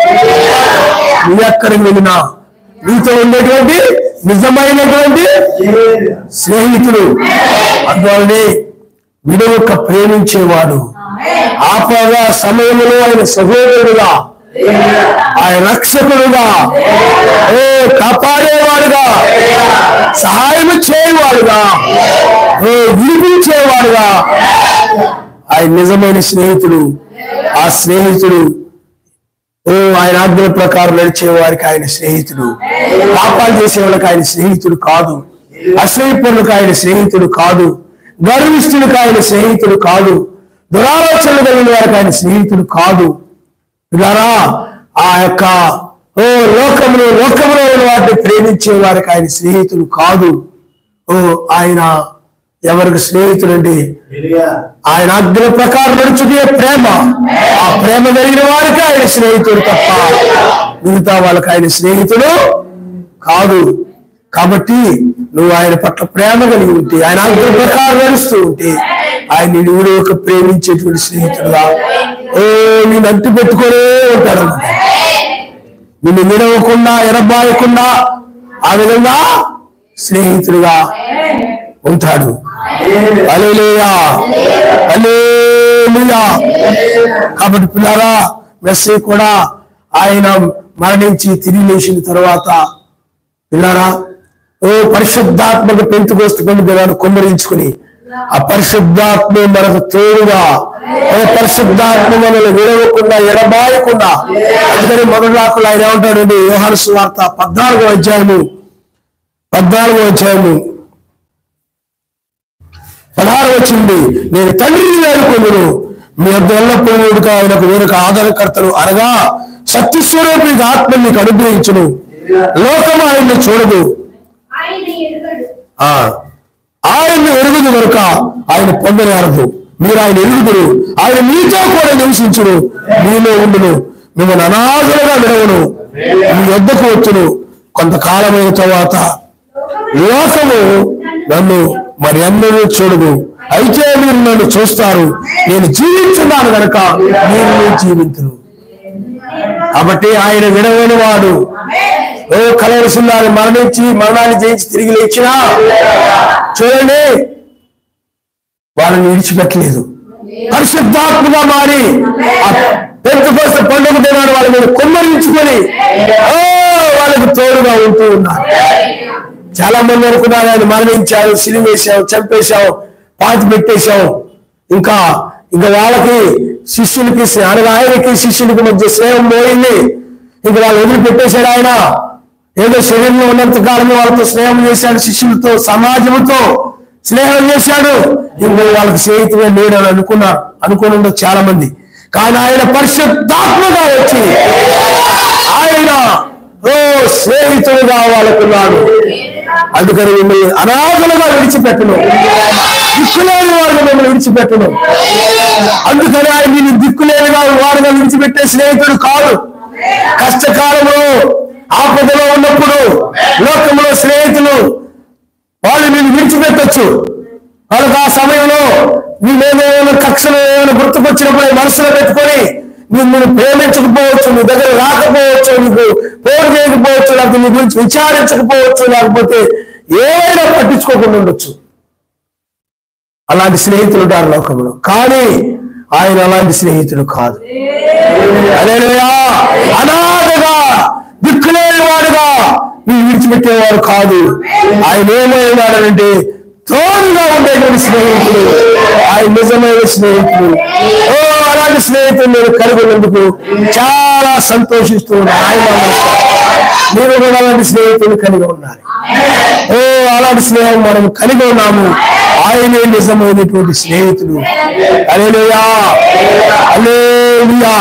నువ్వు ఎక్కడికి వెళ్ళినా నీతో ఉండేటువంటి నిజమైనటువంటి స్నేహితుడు. అందువల్లనే విడవక ప్రేమించేవాడు, ఆపద సమయంలో ఆయన సహోదరుడుగా, ఆయన రక్షకుడుగా, కాపాడేవాడుగా, సహాయం చేయవాడుగా, విడిపించేవాడుగా ఆయన నిజమైన స్నేహితుడు. ఆ స్నేహితుడు ఆయన ఆజ్ఞల ప్రకారం నడిచే వారికి ఆయన స్నేహితుడు. పాపాలు చేసే వాళ్ళకి ఆయన స్నేహితుడు కాదు. అసూయపరులకు ఆయన స్నేహితుడు కాదు. గర్విష్ఠులకు ఆయన స్నేహితుడు కాదు. దురాలోచనలు కలిగిన వారికి ఆయన స్నేహితుడు కాదు. ఇలా ఆ యొక్క లోకంలో ఉన్న వాటిని ప్రేమించే వారికి ఆయన స్నేహితుడు కాదు. ఆయన ఎవరికి స్నేహితుడు అండి? ఆయన ఆజ్ఞల ప్రకారం నడుచుకునే ప్రేమ. ఆ ప్రేమ కలిగిన వారికి ఆయన స్నేహితుడు తప్ప మిగతా వాళ్ళకి ఆయన స్నేహితుడు కాదు. కాబట్టి నువ్వు ఆయన పట్ల ప్రేమ కలిగి ఉంటే, ఆయన ఆజ్ఞల ప్రకారం నడుస్తూ ఉంటే ఆయన నిన్ను ఒక ప్రేమించేటువంటి స్నేహితుడుగా నేను అంటు పెట్టుకునే ఉంటాడు. నిన్ను విడవకుండా ఎరబాయకుండా ఆ విధంగా స్నేహితుడుగా ఉంటాడు. హల్లెలూయా, హల్లెలూయా. కాబట్టి పిల్లారా, మెస్సీ కూడా ఆయన మరణించి తిరిగి లేచిన తర్వాత పిల్లారా పరిశుద్ధాత్మకు పెంతుకొస్తు దినాన్ని కుమ్మరించుకుని ఆ పరిశుద్ధాత్మ మనకు తోడుగా, పరిశుద్ధాత్మ మనల్ని విడవకుండా ఎడబాయకుండా. అందుకని మొదటి వాక్కులు ఆయన ఏమంటాడండి? యోహాను సువార్త 14వ అధ్యాయము 16 వచ్చింది. నేను తండ్రిని వేడుకొందును, మీ వద్ద ఎల్లప్పుడూ ఆయనకు వేరొక ఆదరణకర్తలు అనగా సత్యస్వరూపి ఆత్మ మీకు అనుగ్రహించును. లోకం ఆయన్ని చూడదు, ఆయన్ని ఎరుగుదు కనుక ఆయన పొందనేరదు. మీరు ఆయన ఎరుగుదురు, ఆయన మీతో కూడా నివసించును, మీలో ఉండును, మిమ్మల్ని అనాథలుగా విడవను, మీ వద్దకు వచ్చును. కొంతకాలమైన తర్వాత లోకము నన్ను మరి అందరూ చూడదు, అయితే మీరు నన్ను చూస్తారు. నేను జీవించున్నాను కనుక మీరు జీవించును. కాబట్టి ఆయన విడవని వాడు. కలవరసుల్లాన్ని మరణాన్ని జయించి తిరిగి లేచినా చూడండి, వాళ్ళని విడిచిపెట్టలేదు. పరిశుద్ధాత్మగా మారి పెంతెకొస్తు పండుగ దినాన్ని వాళ్ళ మీద కుమ్మరించుకొని వాళ్ళకి తోడుగా ఉంటూ ఉన్నారు. చాలా మంది అనుకున్నారు ఆయన మరణించారు, సిలువ వేశాం, చంపేశాం, పాతి పెట్టేశాం, ఇంకా వాళ్ళకి శిష్యులకి అనగా ఆయనకి శిష్యులకి మధ్య స్నేహం పోయింది, ఇంకా వాళ్ళు వదిలిపెట్టేశాడు. ఆయన ఏదో శరీరంలో ఉన్నంత కాలం వాళ్ళతో స్నేహం చేశాడు, శిష్యులతో సమాజంతో స్నేహం చేశాడు. ఇంకా వాళ్ళకి స్నేహితుగా లేడని అనుకుని చాలా మంది. కానీ ఆయన పరిశుద్ధాత్మగా వచ్చి ఆయన స్నేహితుడుగా వాళ్ళకున్నాడు. అందుకని మిమ్మల్ని అనాథలుగా విడిచిపెట్టను, దిక్కులేని వారుగా మిమ్మల్ని విడిచిపెట్టను. అందుకని ఆయన నేను దిక్కులేని వారుగా విడిచిపెట్టే స్నేహితుడు కాదు. కష్టకాలంలో ఆపదలో ఉన్నప్పుడు లోకంలో స్నేహితులు వాళ్ళు నేను విడిచిపెట్టచ్చు. వాళ్ళకి ఆ సమయంలో నీవేమైనా కక్షలు ఏమైనా గుర్తుకొచ్చినప్పుడు మనసులో పెట్టుకొని నిన్ను ప్రేమించకపోవచ్చు, నీ దగ్గర రాకపోవచ్చు, నీకు పోరు చేయకపోవచ్చు, లేకపోతే నీ గురించి విచారించకపోవచ్చు, లేకపోతే ఏమైనా పట్టించుకోకుండా ఉండొచ్చు. అలాంటి స్నేహితులు ఉంటారు లోకంలో. కానీ ఆయన అలాంటి స్నేహితుడు కాదు. హల్లెలూయా. అనాథగా దిక్కులేని వాడుగా నీ విడిచిపెట్టేవాడు కాదు. ఆయన ఏమైనాడంటే తోడుగా ఉండేటువంటి స్నేహితుడు, ఆయన నిజమైన స్నేహితుడు. అలాంటి స్నేహితులు నేను కలిగినందుకు చాలా సంతోషిస్తూ ఉన్నాను. ఆయన మీరు కూడా అలాంటి స్నేహితులు కలిగి ఉన్నారు. అలాంటి స్నేహం మనం కలిగి ఉన్నాము. ఆయనే నిజమైనటువంటి స్నేహితుడు. హల్లెలూయా, హల్లెలూయా,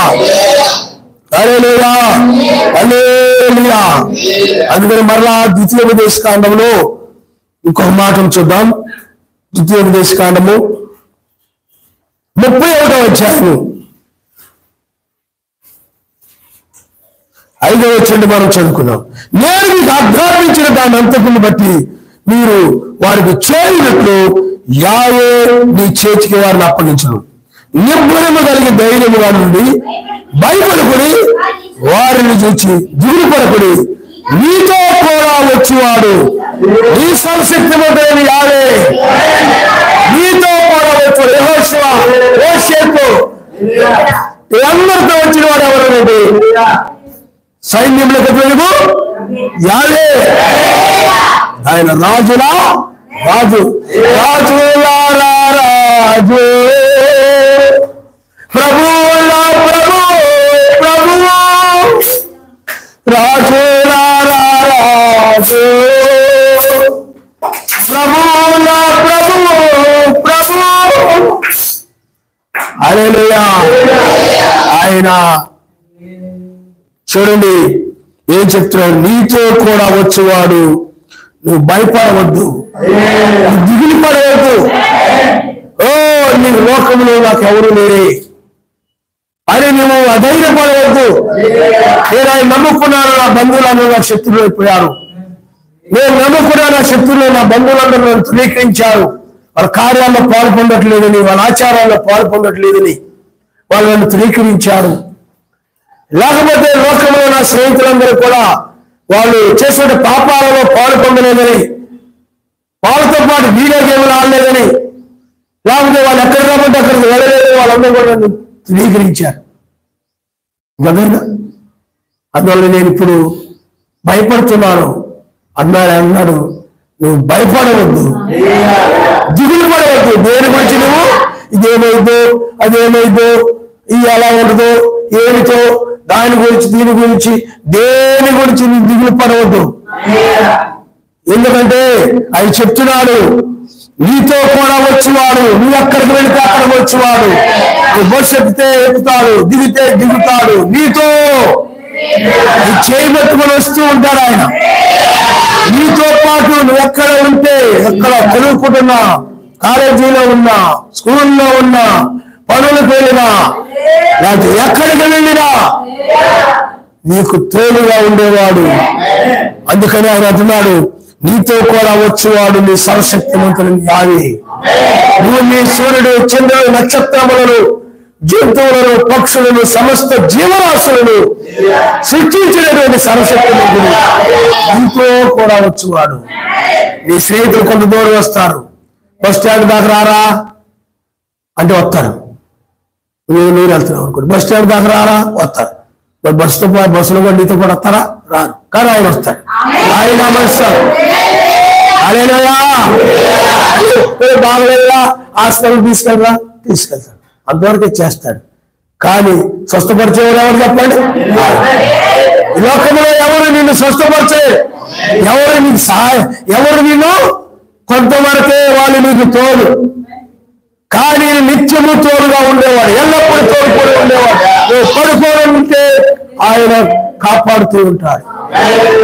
హల్లెలూయా, హల్లెలూయా. అందుకని మరలా ద్వితీయోపదేశ కాండంలో ఇంకొక మాటను చూద్దాం. ద్వితీయోపదేశ కాండము 31వ అధ్యాయము 5వ వచనం మనం చదువుకున్నాం. నేను మీకు ఆజ్ఞాపించిన దాని అంతటిని బట్టి మీరు వారికి చేరినట్లు యావే నీ చేతికి వారిని అప్పగించను. నిబ్బరము కలిగి ధైర్యముగా నుండి భయపడకుడి, వారిని చూచి దిగులు పడకుడి. నీతో కూడా వచ్చేవాడు నీ సర్వశక్తిమంతుడైన యావే నీతో కూడా వచ్చాడు. యెహోషువ, మోషేతో అందరితో వచ్చిన వాడు ఎవరండి? సైన్యములకు వెలుగు యావే. ఆయన రాజులా రాజు, రాజులారా రాజు, ప్రభువులా ప్రభు, ప్రభువు, రాజులారా రాజు, ప్రభువులా ప్రభువు, ప్రభువు. హల్లెలూయా. ఆయన చూడండి ఏం చెప్తున్నాడు? నీతో కూడా వచ్చేవాడు, నువ్వు భయపడవద్దు, దిగులు పడవద్దు. ఓ నీ లోకంలో నాకు ఎవరు లేరే అని నువ్వు అధైర్యపడవద్దు. నేను ఆయన నమ్ముకున్నాను, నా బంధువులందరూ నా శత్రువులు అయిపోయారు. నేను నమ్ముకున్నా, నా శత్రువులు నా బంధువులందరూ నన్ను ధృవీకరించారు. వాళ్ళ కార్యాల్లో పాల్పొందట్లేదని, వాళ్ళ ఆచారాల్లో పాల్పొందట్లేదని వాళ్ళు నన్ను ధృవీకరించారు. లేకపోతే లోకంలో నా స్నేహితులందరూ కూడా వాళ్ళు చేసే పాపాలలో పాల్పొందలేదని, వాళ్ళతో పాటు వీడియో గేమ్లు ఆడలేదని, లేకపోతే వాళ్ళు ఎక్కడికి రమ్మంటే అక్కడికి వెళ్ళలేదు, వాళ్ళందరూ కూడా నన్ను ధృవీకరించారు. అందువల్ల నేను ఇప్పుడు భయపడుతున్నాను అన్నాడు. నువ్వు భయపడవద్దు, దిగులు పడవద్దు. దేని గురించి నువ్వు ఇదేమైందో అదేమైందో, ఇది ఎలా ఉండదో ఏమిటో, దాని గురించి దీని గురించి దేని గురించి నువ్వు దిగులు పడవద్దు. ఎందుకంటే ఆయన చెప్తున్నాడు, నీతో కూడా వచ్చేవాడు, నువ్వు ఎక్కడికి వెళితే అక్కడికి వచ్చేవాడు, నువ్వు బస్సు ఎక్కితే ఎక్కుతాడు, దిగితే దిగుతాడు, నీతో చేయి పెట్టుకొని వస్తూ ఉంటాడు ఆయన. నీతో పాటు నువ్వు ఎక్కడ ఉంటే, ఎక్కడ చదువుకుంటున్నా, కాలేజీలో ఉన్నా, స్కూల్లో ఉన్నా, పనులకు వెళ్ళినా, లేకపోతే ఎక్కడికి వెళ్ళినా నీకు తోడుగా ఉండేవాడు. అందుకని ఆయన అంటున్నాడు, నీతో కూడా వచ్చేవాడు నీ సర్వశక్తిమంతుని యావే. నువ్వు నీ సూర్యుడు, చంద్రుడు, నక్షత్రములను, జంతువులను, పక్షులను, సమస్త జీవరాశులను సృష్టించినటువంటి సర్వశక్తిమంతుడు నీతో కూడా వచ్చేవాడు. నీ స్నేహితులు కొంత దూరం వస్తారు, బస్ స్టాండ్ దాకా రారా అంటే వస్తారు. నువ్వు వెళ్తున్నావు అనుకోండి, బస్ స్టాండ్ దాకా రారా వస్తారు. బస్సులో కూడా నీతో కూడా వస్తారా? రారు. కానీ ఆయన వస్తాడు, ఆయన వస్తాడు. అదేనయ్యా బాగలేదా హాస్పిటల్ తీసుకెళ్తాడు, అంతవరకే చేస్తాడు. కానీ స్వస్థపరిచేవారు ఎవరు చెప్పండి? లోకంలో ఎవరు నిన్ను స్వస్థపరిచే, ఎవరు నీకు సహాయం, ఎవరు నిన్ను కొంతవరకే వాళ్ళు నీకు తోడు. కానీ నిత్యము తోడుగా ఉండేవాడు, ఎల్లప్పుడూ తోడుకొని ఉండేవాడు. నువ్వు పడుకోవడం ఉంటే ఆయన కాపాడుతూ ఉంటాడు,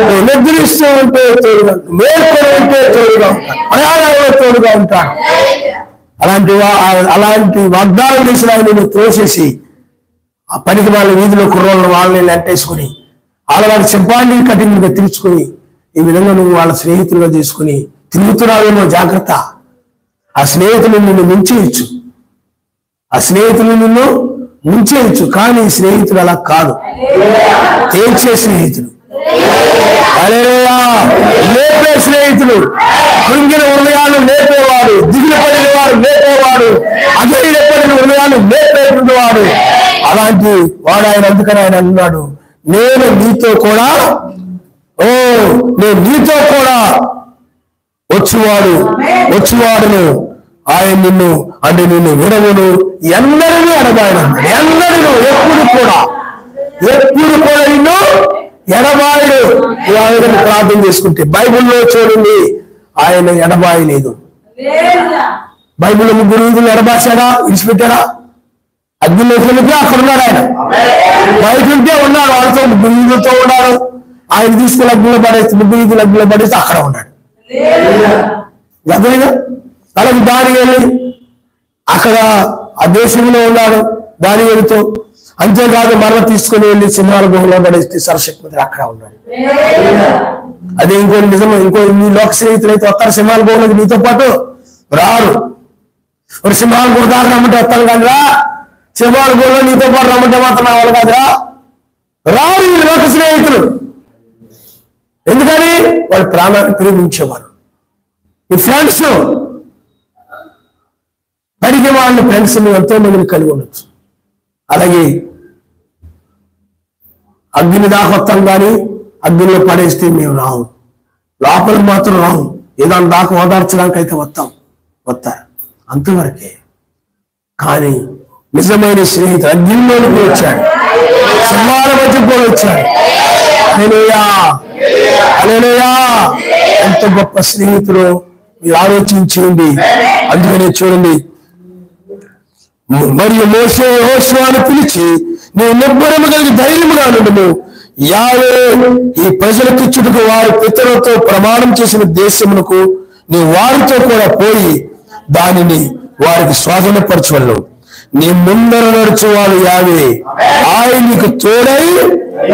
నువ్వు నిద్రిస్తూ ఉంటే తోడుగా, మేల్కొని ఉంటే తోడుగా ఉంటాడు, ప్రయాణంలో తోడుగా ఉంటాడు. అలాంటి వాగ్దానం చేసిన ఆయన నువ్వు తోసేసి ఆ పనికి వాళ్ళ వీధిలో కుర్రోళ్ళను వాళ్ళని అంటేసుకుని వాళ్ళ సింపాండి కఠినంగా తీర్చుకొని ఈ విధంగా నువ్వు వాళ్ళ స్నేహితులుగా తీసుకుని తిరుగుతున్నావేమో జాగ్రత్త. ఆ స్నేహితులు నిన్ను ముంచేయచ్చు, ఆ స్నేహితులు నిన్ను ముంచేయచ్చు. కానీ స్నేహితుడు అలా కాదు, తేల్చే స్నేహితుడు, లేపే స్నేహితుడు, కృంగిన హృదయాలు లేపేవాడు, దిగులు పడిన వాడు లేపేవాడు, అధైర్యపడిన హృదయాలు లేపేటువంటి వాడు. అలాంటి వాడు ఆయన. అందుకని ఆయన అన్నాడు, నేను నీతో కూడా వచ్చువాడును ఆయన నిన్ను అంటే నిన్ను విడవును, ఎన్నడూ ఎడబాయను. ఎన్నడూ ఎప్పుడు కూడా నిన్ను ఎడబాయడు. ఆయన ప్రార్థన చేసుకుంటే బైబిల్లో చూడండి, ఆయన ఎడబాయలేదు. బైబిల్లో ముగ్గురు వీధులు ఎడబాసాడా, విడిచిపెట్టాడా? అగ్నిలోకి వెళ్ళిపోయి అక్కడ ఉన్నాడు ఆయన. బయట ఉంటే ఉన్నాడు, వాళ్ళతో ముగ్గురు వీధులతో ఉన్నాడు. ఆయన తీసుకుని అగ్నిలో పడేస్తే, ముగ్గురు వీధులు అగ్నిలో పడేస్తే అక్కడ ఉన్నాడు. అదేగా అలాగే దానియేలు అక్కడ ఆ దేశంలో ఉన్నాడు, దానియేలుతో. అంతేకాదు మరణ తీసుకుని వెళ్ళి సింహాల గుహలో పడేస్తే సర్వశక్తిమంతుడు అక్కడ ఉన్నాడు. అదే ఇంకో నిజం, ఇంకో నీ లోక స్నేహితులు అయితే వస్తారు సింహాల గుహలోకి, నీతో పాటు రారు. ఒక సింహాల గుహ దాకా రమ్మంటే వస్తాను కాదురా, సింహాల గుహలో నీతో పాటు రమ్మంటే మాత్రం రావాలి కాదురా, రారు ఈ లోక స్నేహితులు. ఎందుకని వాళ్ళ ప్రాణాన్ని ప్రేమించేవారు. ఈ ఫ్రెండ్స్ పడికి వాళ్ళ ఫ్రెండ్స్ ఎంతో మందిని కలిగి ఉండొచ్చు. అలాగే అగ్ని దాకా వస్తాం కానీ అగ్నిలో పడేస్తే మేము రాము, లోపలికి మాత్రం రాము. ఏదాని దాకా ఓదార్చడానికి అయితే వస్తారు అంతవరకే. కానీ నిజమైన స్నేహితుడు అగ్నిలోకి వచ్చాడు, సింహాల మధ్య కూడా వచ్చాడు. హల్లెలూయా, హల్లెలూయా. ఎంత గొప్ప స్నేహితుడు మీరు ఆలోచించేయండి. అందుకనే చూడండి, మరియు మోషే యెహోషువను పిలిచి, నీవు నిబ్బరము కలిగి ధైర్యముగా నుండుము. యావే ఈ ప్రజలకు ఇచ్చుటకు వారి పితరులతో ప్రమాణం చేసిన దేశమునకు నీ వారితో కూడా పోయి దానిని వారికి స్వాధీనపరచవలను. నీ ముందర నడుచువాడు యావే, ఆయన నీకు తోడై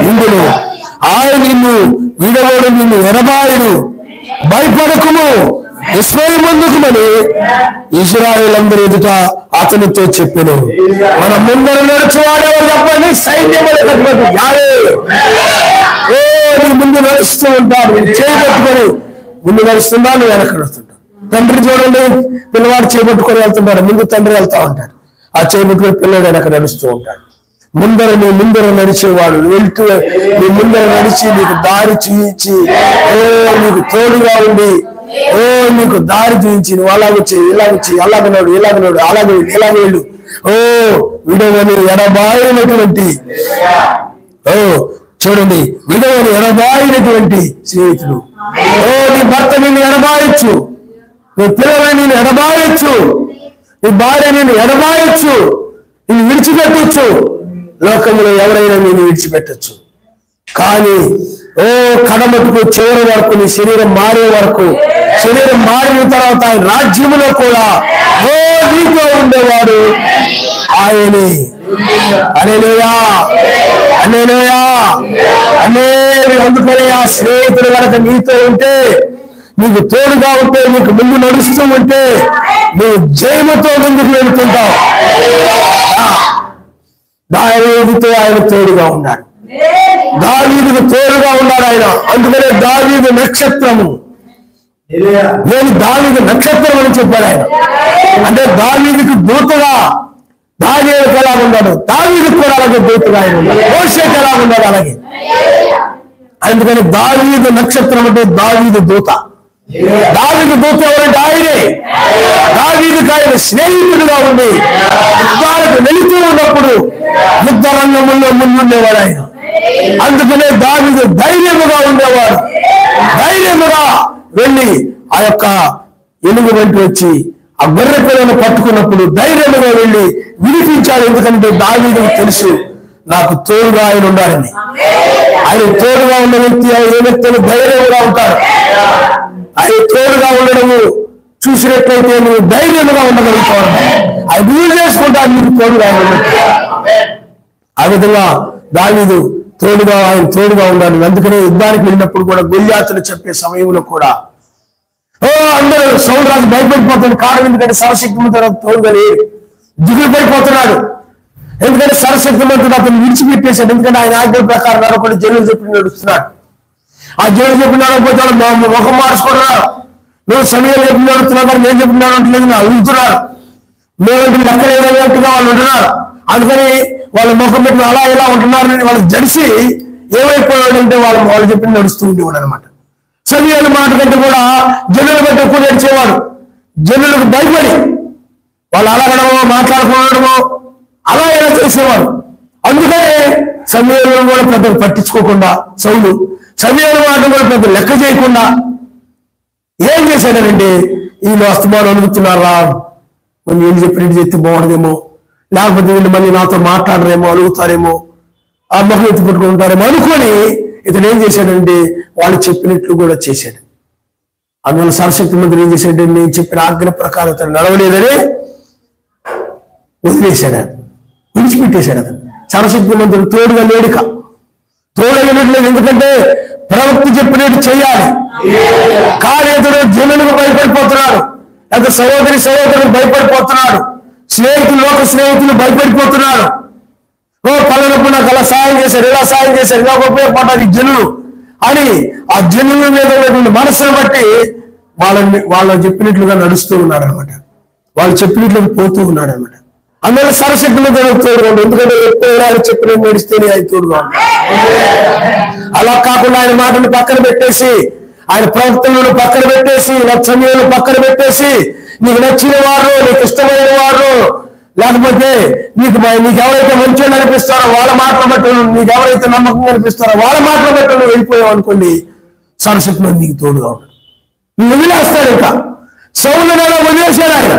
ఉండును. ఆయన నిన్ను విడవడు, నిన్ను ఎనబాయుడు. భయపడకుము, విస్మయమందుకుమని ఇశ్రాయేలందరి ఎదుట అతనితో చెప్పెను. మన ముందర నడుచువాడేవాడు చెప్పండి, సైన్యం యావే. నీ ముందు నడుస్తూ ఉంటాడు, చేపట్టుకొని ముందు నడుస్తున్నాడు, వెనకడుతుంటాడు. తండ్రి చూడండి, పిల్లవాడు చేపట్టుకొని వెళ్తుంటాడు, ముందు తండ్రి వెళ్తా ఉంటాడు. ఆ చేపట్టుకొని పిల్లవాడు వెనక నడుస్తూ ఉంటాడు. నీ ముందర నడిచేవాడు వెళ్తూ నీ ముందర నడిచి నీకు దారి చూయించి నీకు తోడుగా ఉండి నీకు దారి చూయించి నువ్వు అలాగొచ్చి ఇలాగొచ్చి అలాగనాడు ఇలాగనాడు అలాగే ఇలాగ వెళ్ళు. విడవని ఎడబాయినటువంటి చూడండి, విడవని ఎడబాయినటువంటి స్నేహితుడు. నీ భర్త నిన్ను ఎడబాయొచ్చు, నీ పిల్లలని నిన్ను ఎడబాయొచ్చు, నీ భార్య నిన్ను ఎడబాయొచ్చు, నిన్ను విడిచిపెట్టచ్చు. లోకంలో ఎవరైనా నేను విడిచిపెట్టచ్చు. కానీ కడమటుకు చివరి వరకు నీ శరీరం మారే వరకు, శరీరం మారిన తర్వాత ఆయన రాజ్యములో కూడా నీతో ఉండేవాడు ఆయనే. హల్లెలూయా, హల్లెలూయా. అందుకనే ఆ స్నేహితుడు కనుక నీతో ఉంటే, నీకు తోడుగా ఉంటే, నీకు ముందు నడుస్తూ ఉంటే నువ్వు జయముతో ముందుకు వెళుతుంటావు. దావీదుతో ఆయన తోడుగా ఉన్నాడు, దావీదుకు తోడుగా ఉన్నాడు ఆయన. అందుకనే దావీదు నక్షత్రము, నేను దావీదు నక్షత్రం అని చెప్పాడు ఆయన. అంటే దావీదుకు దూతగా దావీదుకు ఎలా ఉన్నాడు, దావీదుకు కూడా అలాగే దూతగా ఆయన ఉన్నాడు. మోషేకు ఎలా ఉన్నాడు అలాగే. అందుకని దావీదు నక్షత్రం అంటే దావీదు దూత. దావీదు దూత ఎవరంటే ఆయనే. దావీదుకు ఆయన స్నేహితుడుగా ఉండి యుద్ధాలకు వెళుతూ ఉన్నప్పుడు యుద్ధ రంగంలో ముందుండేవాడు ఆయన. అందుకనే దావీదు ధైర్యముగా ఉండేవాడు. ధైర్యముగా వెళ్ళి ఆ యొక్క ఎలుగు వెంట వచ్చి ఆ గొర్రె పిల్లను పట్టుకున్నప్పుడు ధైర్యముగా వెళ్ళి విడిపించాడు. ఎందుకంటే దావీదుకు తెలుసు, నాకు తోడుగా ఆయన ఉండాలని. ఆయన తోడుగా ఉన్న వ్యక్తి ఏ వ్యక్తులు ధైర్యంగా ఉంటాడు. ఆయన తోడుగా ఉండడము చూసినట్లయితే నువ్వు ధైర్యంగా ఉండగలుగుతావు. ఆయన వీలు చేసుకుంటాడు నీకు తోడుగా ఉండదు. ఆ విధంగా దావీదు ఆయన తోడుగా ఉండాలి. అందుకనే యుద్ధానికి వెళ్ళినప్పుడు కూడా గొల్యాతులు చెప్పే సమయంలో కూడా అందరూ సౌలు రాజు భయపడిపోతున్నాడు. కారణం ఎందుకంటే సర్వశక్తిమంతుడు తోడుగా లేడు, దిగులు పడిపోతున్నాడు. ఎందుకంటే సర్వశక్తిమంతుడు అతను విడిచిపెట్టేశాడు. ఎందుకంటే ఆయన ఆజ్ఞ ప్రకారం నడవకుండా జనులు చెప్పి నడుస్తున్నాడు. ఆ జనులు చెప్పి నడవకపోతే ముఖం మార్చుకుంటున్నాడు. నువ్వు సమయం చెప్పి నడుస్తున్నావు కానీ నేను చెప్పినాడు అంటలేదు, నా అడుగుతున్నాడు. మేము లెక్కలేదన్నట్టుగా వాళ్ళు ఉంటున్నారు. అందుకని వాళ్ళ ముఖం పెట్టి అలా ఇలా ఉంటున్నారని వాళ్ళు జడిసి ఏమైపోయాడంటే వాళ్ళు చెప్పి నడుస్తూ ఉండేవాడు అనమాట. సమయాల మాట కంటే కూడా జనులు బట్టి ఎక్కువ నడిచేవాడు. జనులకు భయపడి వాళ్ళు అలగడమో మాట్లాడుకోవడమో అలా ఇలా చేసేవాడు. అందుకనే సమయంలో కూడా పెద్దలు పట్టించుకోకుండా సౌలు సమయాల మాట కూడా పెద్ద లెక్క చేయకుండా ఏం చేశాడనంటే, వీళ్ళు అస్తమానం అడుగుతున్నారా, కొన్ని వీళ్ళు చెప్పినట్టు చెప్తే బాగుండదేమో, లేకపోతే వీళ్ళు మళ్ళీ నాతో మాట్లాడరేమో, అడుగుతారేమో, ఆ మొహం ఎత్తి పెట్టుకుంటారేమో అనుకొని ఇతను ఏం చేశాడంటే వాళ్ళు చెప్పినట్లు కూడా చేశాడు. అందువల్ల సర్వశక్తి మంత్రి ఏం చేశాడంటే నేను చెప్పిన ఆజ్ఞ ప్రకారం అతను నడవలేదని వదిలేశాడు, విడిచిపెట్టేశాడు. అతను సర్వశక్తి మంత్రులు తోడుగా లేడుక తోడైనట్లేదు. ఎందుకంటే ప్రవక్త చెప్పినట్టు చేయాలి. కానీ అతడు జనులకు భయపడిపోతున్నాడు, లేదా సహోదరులకు భయపడిపోతున్నాడు, లోక స్నేహితులు భయపడిపోతున్నాడు. పలానప్పుడు నాకు అలా సాయం చేశారు, ఇలా సాయం చేశారు, ఇలా ఉపయోగపడ్డారు జనులు. అని ఆ జనుల మీద ఉన్నటువంటి మనసును బట్టి వాళ్ళని చెప్పినట్లుగా నడుస్తూ ఉన్నాడు అనమాట. వాళ్ళు చెప్పినట్లుగా పోతూ ఉన్నాడు అనమాట. అందువల్ల సరశక్తులు తోడుగా ఉండు. ఎందుకంటే ఎప్పుడు ఆయన చెప్పిన నడిస్తేనే ఆయన తోడుగా ఉంటాడు. అలా కాకుండా ఆయన మాటను పక్కన పెట్టేసి, ఆయన ప్రవర్తనలను పక్కన పెట్టేసి, లక్ష్యాలను పక్కన పెట్టేసి, నీకు నచ్చిన వారు, నీకు ఇష్టమైన వారు, లేకపోతే నీకు ఎవరైతే మంచిగా అనిపిస్తారో వాళ్ళ మాటలు బట్టి, నీకు ఎవరైతే నమ్మకంగా అనిపిస్తారో వాళ్ళ మాటలు బట్టి నువ్వు వెళ్ళిపోయావు అనుకోండి, సరస్వతిలో నీకు తోడుగా ఉంటాడు. నువ్వు వదిలేస్తాడు. ఇంకా సౌలుని ఎలా వదిలేశాడు ఆయన.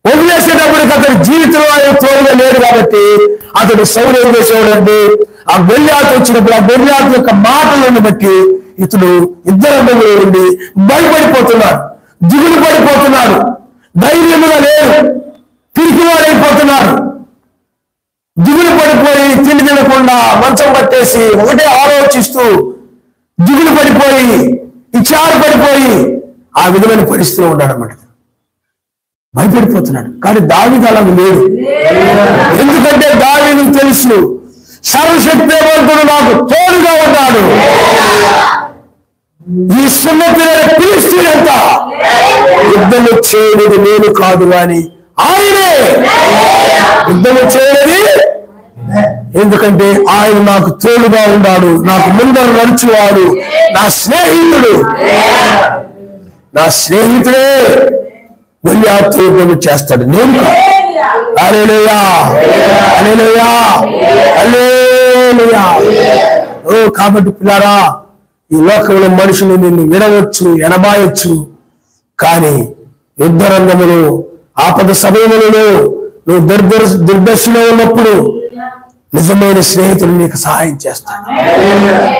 వదిలేసేటప్పటికి అతని జీవితంలో ఆయన తోడుగా లేడు కాబట్టి అతడు సౌలు ఏం చేసేవాడంటే, ఆ గొల్లియాతు వచ్చినప్పుడు ఆ గొల్లియాతు యొక్క మాటలను బట్టి ఇతడు ఇద్దరు ఉండి భయపడిపోతున్నాడు, దిగులు పడిపోతున్నాడు, ధైర్యముగా లేడు, పిరికివాడైపోతున్నాడు. దిగులు పడిపోయి తిండి తినకుండా మంచం పట్టేసి ఒకటే ఆలోచిస్తూ దిగులు పడిపోయి ఇచ్చారు పడిపోయి ఆ విధమైన పరిస్థితిలో ఉన్నాడు అన్నమాట. భయపడిపోతున్నాడు. కానీ దావీదు అలా లేడు. ఎందుకంటే దావీదుకు తెలుసు, సర్వశక్తివంతుడు నాకు తోడుగా ఉన్నాడు. ఈ సున్నతి ఫిలిష్తీయులంతా యుద్ధము చేయనిది నేను కాదు కానీ ఆయనే యుద్ధము చేయనిది. ఎందుకంటే ఆయన నాకు తోడుగా ఉన్నాడు, నాకు ముందర నడుచువాడు, నా స్నేహితుడు. నా స్నేహితుడే గొల్లియాతు యుద్ధము చేస్తాడు, నేను కాదు. హల్లెలూయా, హల్లెలూయా, హల్లెలూయా. ఓ కాబట్టి పిల్లారా, ఈ లోకంలో మనుషులు నిన్ను వినవచ్చు, ఎనబాయొచ్చు, కానీ యుద్ధ రంగములు ఆపద సమయములలో నువ్వు దుర్దశలో ఉన్నప్పుడు నిజమైన స్నేహితుడు నీకు సహాయం చేస్తాడు.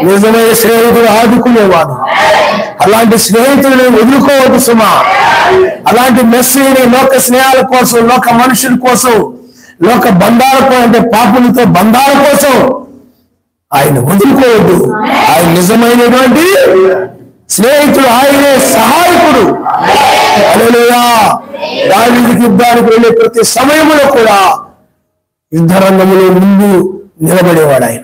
నిజమైన స్నేహితుడు ఆదుకునేవాడు. అలాంటి స్నేహితుడిని వదులుకోవద్దు సుమా. అలాంటి మెస్సీని లోక స్నేహాల కోసం, లోక మనుషుల కోసం, లోక బంధాల కోసం, అంటే పాపులతో బంధాల కోసం ఆయన వదులుకోవద్దు. ఆయన నిజమైనటువంటి స్నేహితుడు, ఆయనే సహాయకుడు. హల్లెలూయా. దావీదుకి యుద్ధానికి వెళ్ళే ప్రతి సమయంలో కూడా యుద్ధ రంగంలో ముందు నిలబడేవాడు. ఆయన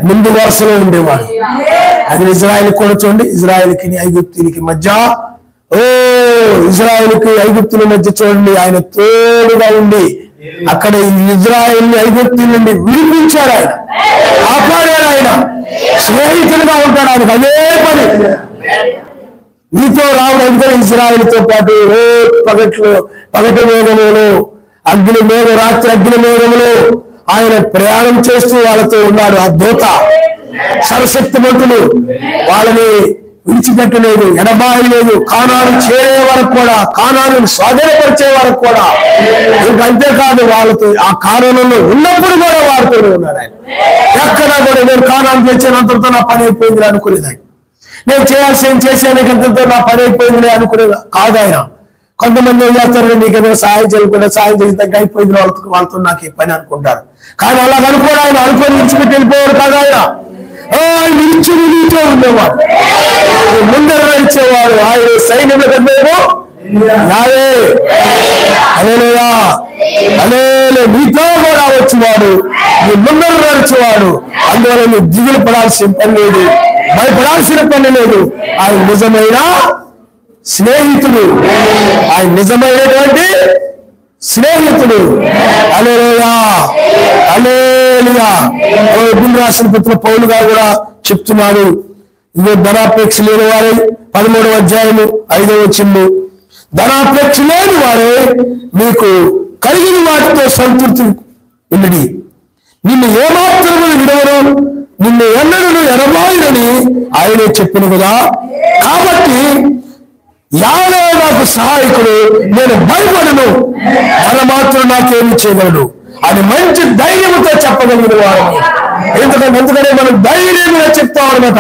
ముందు వరుసలో ఉండేవాడు. అది ఇజ్రాయెల్ కూడా చూడండి, ఇజ్రాయెల్కి ఐగుప్తునికి మధ్య, ఇజ్రాయెల్కి ఐగుప్తుల మధ్య చూడండి, ఆయన తోడుగా ఉండి అక్కడ ఇజ్రాయెల్ ఐగుప్తు నుండి విడిపించాడు. ఆయన కాపాడాడు. ఆయన స్నేహితులుగా ఉంటాడు. ఆయనకు అదే పని. నీతో రావడం ఇజ్రాయెల్తో పాటు పగటి మేఘములు, అగ్ని మేఘ, రాత్రి అగ్ని మేఘములు ఆయన ప్రయాణం చేస్తూ వాళ్ళతో ఉన్నాడు. ఆ దూత సర్వశక్తిమంతులు వాళ్ళని విడిచిపెట్టలేదు, ఎడబాయలేదు. కానాను చేరే వరకు కూడా, కానాను స్వాధీనపరిచే వరకు కూడా. ఇంకంతేకాదు, వాళ్ళతో ఆ కానానంలో ఉన్నప్పుడు కూడా వారితో ఉన్నాడు ఆయన. ఎక్కడా కూడా నేను కానాను తెచ్చినంతతో నా పని అయిపోయింది అనుకునేది ఆయన. నేను చేశానంతతో నా పని అయిపోయింది అనుకునేది కాదు ఆయన. కొంతమంది ఏం చేస్తారు, నీకేదో సహాయం చేయకుండా సాయం చేసి తగ్గ అయిపోయింది వాళ్ళతో నాకు ఈ పని అనుకుంటారు. కానీ అలా అనుకోడు ఆయన. అనుకొని విడిచిపెట్టి వెళ్ళిపోయాడు కాదు ఆయన. నిలిచే ఉండేవాడు, ముందర నడిచేవాడు. ఆయన సైన్యంలో కట్టేమో నావే. హల్లెలూయా, హల్లెలూయా. నీతో కూడా వచ్చేవాడు, నీ ముందర నడిచేవాడు. అందువల్ల నువ్వు దిగులు పడాల్సిన పని లేదు, భయపడాల్సిన పని లేదు. ఆయన నిజమైన స్నేహితుడు, ఆయన నిజమైనటువంటి స్నేహితుడు. హల్లెలూయా, హల్లెలూయా. ఎబ్రాయీయులకు రాసిన పత్రిక పౌలు గారు కూడా చెప్తున్నాడు, ఇదే ధనాపేక్ష లేని వారే, 13వ అధ్యాయము 5వ వచనం, ధనాపేక్ష లేని వారే మీకు కలిగిన వాటితో సంతృప్తి ఉన్నది. నిన్ను ఏమాత్రము విడవరు, నిన్ను ఎన్నడూ ఎడబాయుడని ఆయనే చెప్పిన కదా. కాబట్టి యావే నాకు సహాయకుడు, నేను భయపడను, మన మాత్రం నాకేమి చేయగలడు అని మంచి ధైర్యంతో చెప్పగలిగిన వారు. ఎందుకంటే మనం ధైర్యంగా చెప్తాం అనమాట.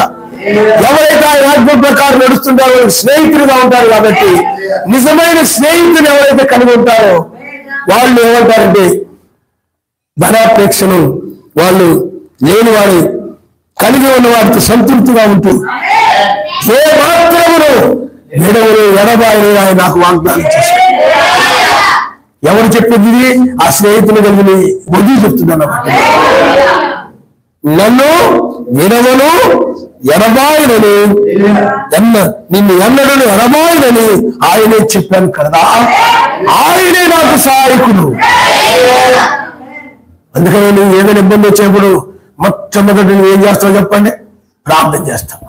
ఎవరైతే ఆయన ఆజ్ఞ ప్రకారం నడుస్తుంటారో వాళ్ళకి స్నేహితులుగా ఉంటారు. కాబట్టి నిజమైన స్నేహితులు ఎవరైతే కలిగి ఉంటారో వాళ్ళు ఏమంటారంటే, ధనాపేక్షను వాళ్ళు లేని వారు కలిగి ఉన్న వారితో సంతృప్తిగా ఉంటూ ఏ మాత్రమును విడవలు ఎడబాయలు ఆయన నాకు వాగ్దానం చేశాడు. ఎవరు చెప్పింది? ఆ స్నేహితులు కలిగి వదిలి చెప్తున్నాను. నన్ను విడవను ఎడబాయుడని నిన్ను ఎన్నడను ఎడబాయుడని ఆయనే చెప్పాను కదా. ఆయనే నాకు సహాయకుడు. అందుకని నువ్వు ఏదైనా ఇబ్బంది వచ్చినప్పుడు మొట్టమొదటి నువ్వు ఏం చేస్తావు చెప్పండి? ప్రార్థన చేస్తాం.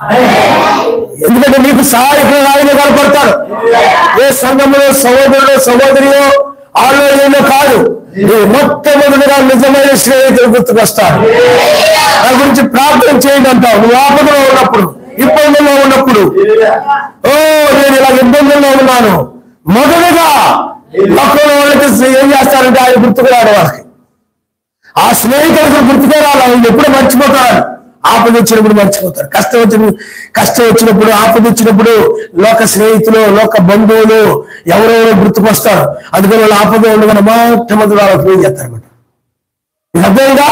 ఎందుకంటే నీకు సహాయకుడు ఆయన కనపడతాడు. ఏ సంఘంలో సహోదరుడు సహోదరియో ఆలోచనలో కాదు, నువ్వు మొట్టమొదటిగా నిజమైన స్నేహితులు గుర్తుకొస్తాడు. దాని గురించి ప్రార్థన చేయండి అంటావు. నువ్వు ఆపదలో ఉన్నప్పుడు, ఇబ్బందుల్లో ఉన్నప్పుడు, నేను ఇలా ఇబ్బందుల్లో ఉన్నాను, మొదటగా లోకంలో వాళ్ళకి ఏం చేస్తారంటే ఆయన గుర్తుకురాడు. వాళ్ళకి ఆ స్నేహితులకు గుర్తుకురాలి. ఆయన ఎప్పుడు మర్చిపోతారు. ఆపద వచ్చినప్పుడు మర్చిపోతారు. కష్టం వచ్చినప్పుడు ఆపద వచ్చినప్పుడు లోక స్నేహితులు లోక బంధువులు ఎవరెవరో గుర్తుకొస్తారు. అందుకని వాళ్ళు ఆపద ఉండగానే మొట్టమొదటి వాళ్ళకి ఏం చేస్తారన్నమాట. అర్థంగా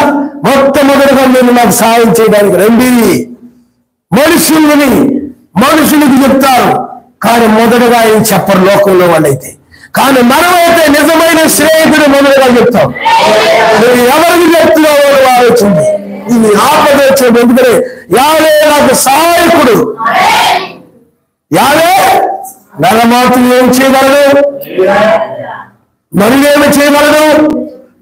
మొట్టమొదటిగా నేను నాకు సహాయం చేయడానికి రండి. మనుషులకి చెప్తారు కానీ మొదటగా ఆయన చెప్పరు లోకంలో వాళ్ళైతే. కానీ మనమైతే నిజమైన స్నేహితుడు మొదలుగా చెప్తాం. నువ్వు ఎవరికి చెప్తున్నావు అని ఆలోచింది. ఇది ఆపద వచ్చినప్పుడు ఎందుకంటే యావే నాకు సహాయకుడు. యావే నరమాతులు ఏం చేయగలడు? నరులేమి చేయగలడు?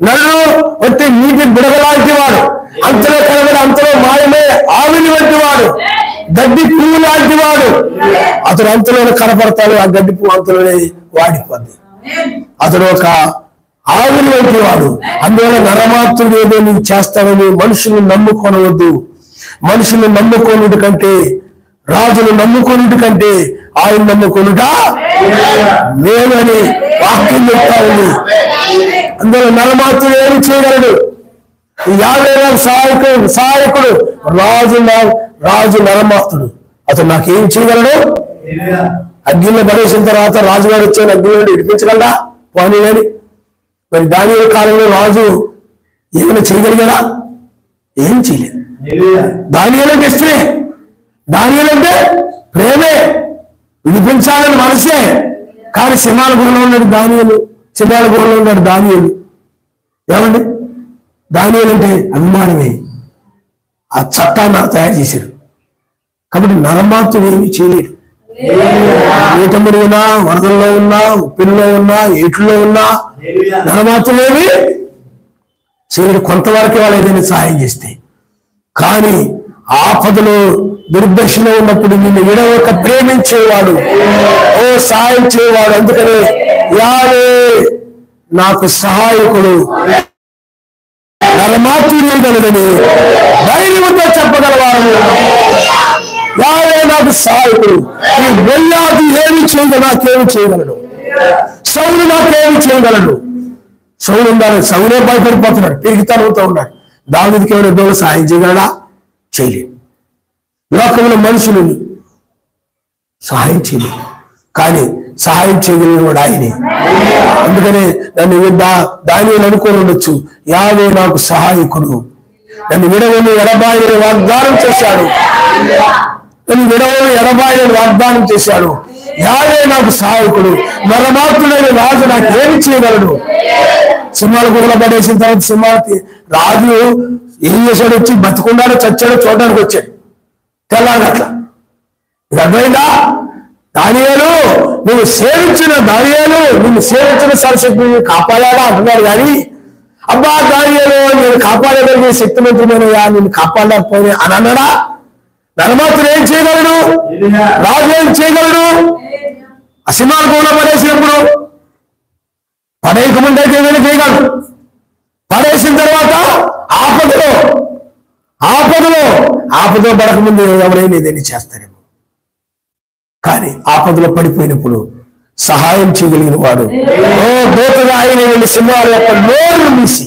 నరుడు వచ్చి నీటి బుడగలాంటి వాడు, అంతలో కలగడు, అంతలో మాయమే ఆవిని వంటి వాడు, గడ్డి పువ్వు లాంటి వాడు. అతడు అంతలోనే కనపడతాడు, ఆ గడ్డి పువ్వు అంతలోనే వాడిపోద్ది. అతడు ఒక ఆవిని వంటి వాడు. అందువల్ల నరమాత్రుడు ఏదో నువ్వు చేస్తావని మనుషులను నమ్ముకోనవద్దు. మనుషులను నమ్ముకోనుట కంటే, రాజును నమ్ముకోనుట కంటే ఆయన నమ్ముకోనుట మేమని వాక్యం చెప్తా ఉంది. అందువల్ల నరమాత్రుడు ఏమి చేయగలడు? యావే సహాయకుడు రాజు నరమాత్రుడు. అతను నాకేం చేయగలడు? అగ్నిలో పడేసిన తర్వాత రాజుగారు వచ్చాను అగ్ని నుండి విడిపించగలడా? పోనీ అని. మరి దానియేలు కాలంలో రాజు ఏమైనా చేయగలిగాడా? ఏం చేయలేదు. దానియేలు అంటే ఇష్టమే, దానియేలు అంటే ప్రేమే, విడిపించాలని మనసే. కానీ సింహాల గుహలో ఉన్నాడు దానియేలు, సింహాల గుహలో ఉన్నాడు దానియేలు. ఏమండి? దానియేలు అంటే అభిమానమే. ఆ చట్టాన్ని తయారు చేశారు. కాబట్టి నరమాత్రుడు ఏమీ చేయలేడు. నీటముడు ఉన్నా, వరదల్లో ఉన్నా, ఉప్పిల్లో ఉన్నా, ఏట్లో ఉన్నా నరమాత్రులేమి చేయడు. కొంతవరకు వాళ్ళు ఏదైనా సహాయం చేస్తే. కానీ ఆపదలో దుర్దశలో ఉన్నప్పుడు నిన్ను విడవక ప్రేమించేవాడు, సహాయం చేయవాడు. అందుకని యావే నాకు సహాయకుడు, నరమాత్రుడు గలడని ధైర్యంతో చెప్పగలవాడు. యావే నాకు సహాయకుడు. ఈ గొల్యాతు ఏమి చేయగలడు? నాకేమి చేయగలడు? సౌలు నాకేమి చేయగలడు? సౌలు ఉండాలి. సౌలే భయపడిపోతున్నాడు, పెరుగుతానుతూ ఉన్నాడు. దావీదుకి ఎవరు దేవుడు సహాయం చేయగలడా? చేయలేదు. లోకంలో మనుషులని సహాయం చేయలేదు, కానీ సహాయం చేయగలిగిన వాడు ఆయనే. అందుకనే నన్ను దానియేలు అనుకోని ఉండొచ్చు, యావే నాకు సహాయకుడు, నన్ను విడవని ఎడబాయని వాగ్దానం చేశాడు. నన్ను విడవని ఎడబాయని వాగ్దానం చేశాడు. యావే నాకు సహాయకుడు, నరమాత్రుడైన రాజు నాకు ఏమి చేయగలడు? సింహాల గుహలో పడేసిన తర్వాత సింహాలకి రాజు ఏం చేశాడు? వచ్చి బతుకున్నాడో చచ్చాడో చూడడానికి వచ్చాడు. తెల్లాలి అట్లా. ఇది అర్థమైందా? దానియేలు నువ్వు సేవించిన సరస్వతిని కాపాడాడా అంటున్నాడు. కానీ అబ్బా దానియేలు నేను కాపాడగలిగే శక్తివంతుడైనయా, నిన్ను కాపాడలేకపోయినా అని అన్నాడా? నరమాత్రుడు ఏం చేయగలడు? రాజు ఏం చేయగలడు? అసింహాల గుహలో పడేసినప్పుడు పడేయకముందు అయితే ఏమైనా చేయగలడు. పడేసిన తర్వాత ఆపదలో పడకముందు ఎవరైనా ఏదైనా చేస్తారేమో. కానీ ఆపదలో పడిపోయినప్పుడు సహాయం చేయగలిగిన వాడు దూతగా ఆయన వెళ్ళి సింహాల యొక్క నోరు మూసి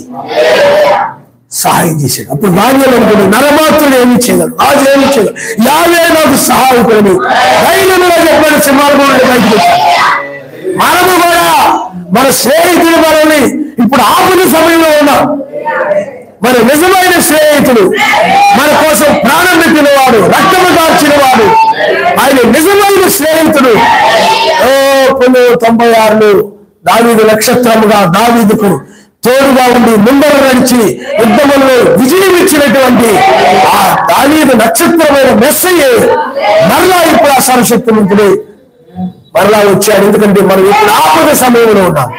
సహాయం చేశాడు. అప్పుడు దానియేలు అనుకున్నాడు, నరమాత్రుడు ఏమి చేయగలడు? రాజు ఏమి చేయగలడు? యావే నాకు సహాయకుడని ధైర్యంగా చెప్పాడు. సింహాల బయటకు వచ్చాడు. మనము కూడా మన స్నేహితుడు మనల్ని ఇప్పుడు ఆపద సమయంలో ఉన్నాం. మన నిజమైన స్నేహితుడు, మన కోసం ప్రాణం పెట్టినవాడు, రక్తము దాల్చిన వాడు, ఆయన నిజమైన స్నేహితుడు. 96లో దావీదు నక్షత్రముగా దావీదుకు తోడుగా ఉండి ముందర నడిచి యుద్ధములో విజయం ఇచ్చినటువంటి ఆ దావీదు నక్షత్రమైన మెస్సయ్యే మరలా ఇప్పుడు ఆ సర్వశక్తిమంతుడే మరలా వచ్చాడు. ఎందుకంటే మనం ఇప్పుడు ఆపద సమయంలో ఉన్నాం.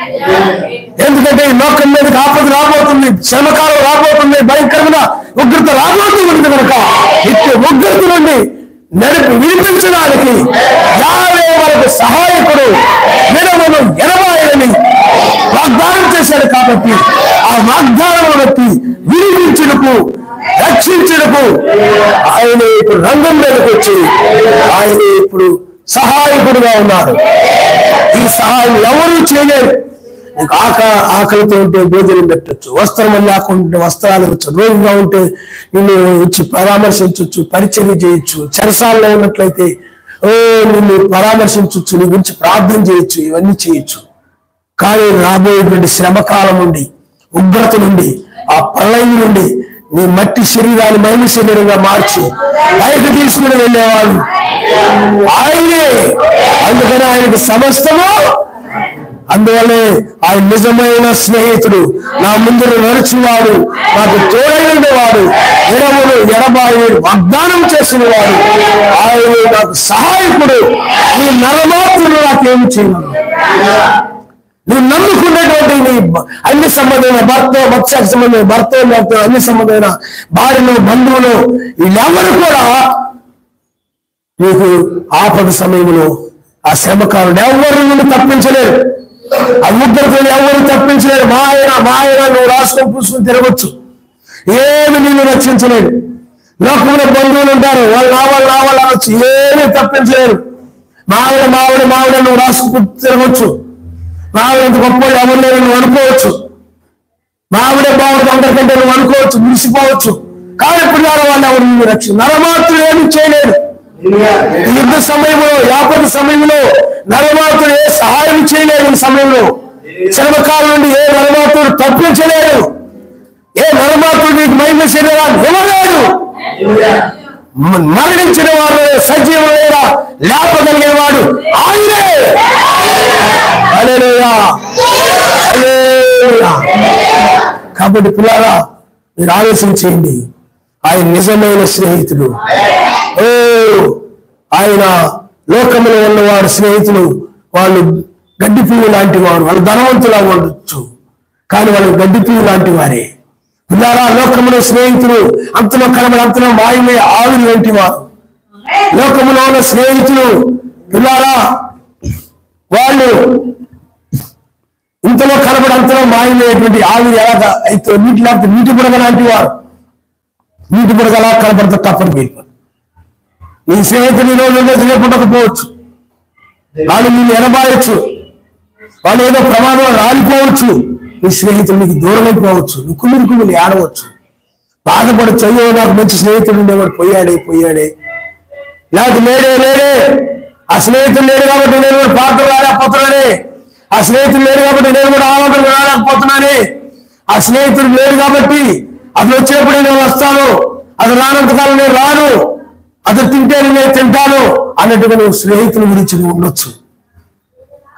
ఎందుకంటే ఈ లోకం మీదకి ఆపద రాబోతుంది, శ్రమకాలం రాబోతుంది, భయంకరమైన ఉగ్రత రాబోతుంది కనుక ఇట్టి ఉగ్రత నుండి విడిపించడానికి యావే మనకు సహాయకుడు వినమును ఎనబాయని వాగ్దానం చేశాడు. కాబట్టి ఆ వాగ్దానం బట్టి విడిపించుటకు రక్షించుటకు ఆయన ఇప్పుడు రంగం మీదకి వచ్చి ఆయన ఇప్పుడు సహాయకుడుగా ఉన్నారు. ఈ సహాయం ఎవరూ చేయలేరు. ఆకలితో ఉంటే భోజనం పెట్టచ్చు, వస్త్రం లేకుంటే వస్త్రాలు ఇవ్వచ్చు, రోగిగా ఉంటే నిన్ను వచ్చి పరామర్శించవచ్చు, పరిచర్య చేయొచ్చు, చెరసాల్లో ఉన్నట్లయితే నిన్ను పరామర్శించవచ్చు, నీ గురించి ప్రార్థన చేయొచ్చు, ఇవన్నీ చేయొచ్చు. కానీ రాబోయేటువంటి శ్రమకాలం నుండి, ఉగ్రత నుండి, ఆ ప్రళయం నుండి నీ మట్టి శరీరాన్ని మైలు శరీరంగా మార్చి బయట తీసుకుని వెళ్ళేవాడు ఆయనే. అందుకని ఆయనకు సమస్తము. అందువల్లే ఆయన నిజమైన స్నేహితుడు, నా ముందు నడుచువాడు, నాకు తోడైనవాడు, ఎడములు ఎడబాయి వాగ్దానం చేసిన వాడు, ఆయన నాకు సహాయకుడు. నీ నరమాత్రులు నాకేమి చేయను. నువ్వు నమ్ముకున్నటువంటి నీ అన్ని సంబంధమైన భర్త, భక్ష్యానికి సంబంధమైన భర్త, అన్ని సంబంధమైన భార్యలు, బంధువులు, వీళ్ళెవరు కూడా నీకు ఆపద సమయంలో ఆ శ్రమకారుడు ఎవరి నుండి తప్పించలేరు. ఆ ఉగ్రతలు ఎవరు తప్పించలేరు. మా ఆయన నువ్వు రాసుకొని పూసుకొని తిరగచ్చు, ఏమి నిన్ను రక్షించలేడు. లోకంలో బంధువులు ఉంటారు, వాళ్ళు రావాలి అనొచ్చు, ఏమి తప్పించలేరు. మావిడ నువ్వు రాసుకుని తిరగచ్చు, మావిడంత గొప్ప ఎవరు లేరు నువ్వు అనుకోవచ్చు, మావిడే బాగుంటుంది అందరికంటే నువ్వు అనుకోవచ్చు, మురిసిపోవచ్చు. కానీ ఇప్పుడు వాళ్ళు ఎవరు నిన్ను రక్షించు. నరమాత్రులు ఏమి చేయలేరు. యుద్ధ సమయంలో, యాపద సమయంలో నరమాత్రుడు ఏ సహాయం చేయలేరు. ఈ సమయంలో శ్రమకాలం నుండి ఏ నరమాత్రుడు తప్పించలేడు. ఏ నరమాత్రుడు నీకు మహిమ శరీరాన్ని ఇవ్వలేడు. మరణించిన వారు సజీవులైన లేపగలిగిన వాడు ఆయనే. హల్లెలూయా, హల్లెలూయా. కాబట్టి పిల్లరా మీరు ఆలోచించేయండి, ఆయన నిజమైన స్నేహితుడు. ఆయన లోకములో ఉన్నవాడు స్నేహితులు, వాళ్ళు గడ్డి పువ్వు లాంటి వారు, వాళ్ళు ధనవంతులా ఉండొచ్చు కానీ వాళ్ళు గడ్డి పువ్వు లాంటి వారే. పిల్లారా లోకములో స్నేహితులు అంతలో కనబడి అంతలో మాయమే ఆవిరి వంటి వారు. లోకములో ఉన్న స్నేహితులు పిల్లారా వాళ్ళు ఇంతలో కనబడి అంతలో మాయమైనటువంటి ఆవిరి ఎలాగా అయితే నీటి బుడగ లాంటి వారు. నీటి బుడగ అలా కనబడితే తప్పని వెళ్ళిపోరు. నీ స్నేహితులు ఈ రోజు ఉండకపోవచ్చు, వాళ్ళు నిన్ను ఎనబాయచ్చు, వాళ్ళు ఏదో ప్రమాదంలో రాలిపోవచ్చు, నీ స్నేహితులు నీకు దూరం అయిపోవచ్చు, నువ్వు కుమ్మిరి ఆడవచ్చు, బాధపడచ్చు. అయ్యో నాకు మంచి స్నేహితుడు ఉండేవాడు పోయాడే, లేకపోతే లేడే ఆ స్నేహితులు లేడు కాబట్టి నేను కూడా పాత్ర రాలేకపోతున్నానే, ఆ స్నేహితులు లేడు కాబట్టి నేను కూడా ఆలోచన రాలేకపోతున్నానే, ఆ స్నేహితుడు లేడు కాబట్టి అతను వచ్చినప్పుడు నేను వస్తాను, అతను రానంతకాలం నేను రాను, అతను తింటే నేను తింటాను అన్నట్టుగా నువ్వు స్నేహితుల గురించి నువ్వు ఉండొచ్చు.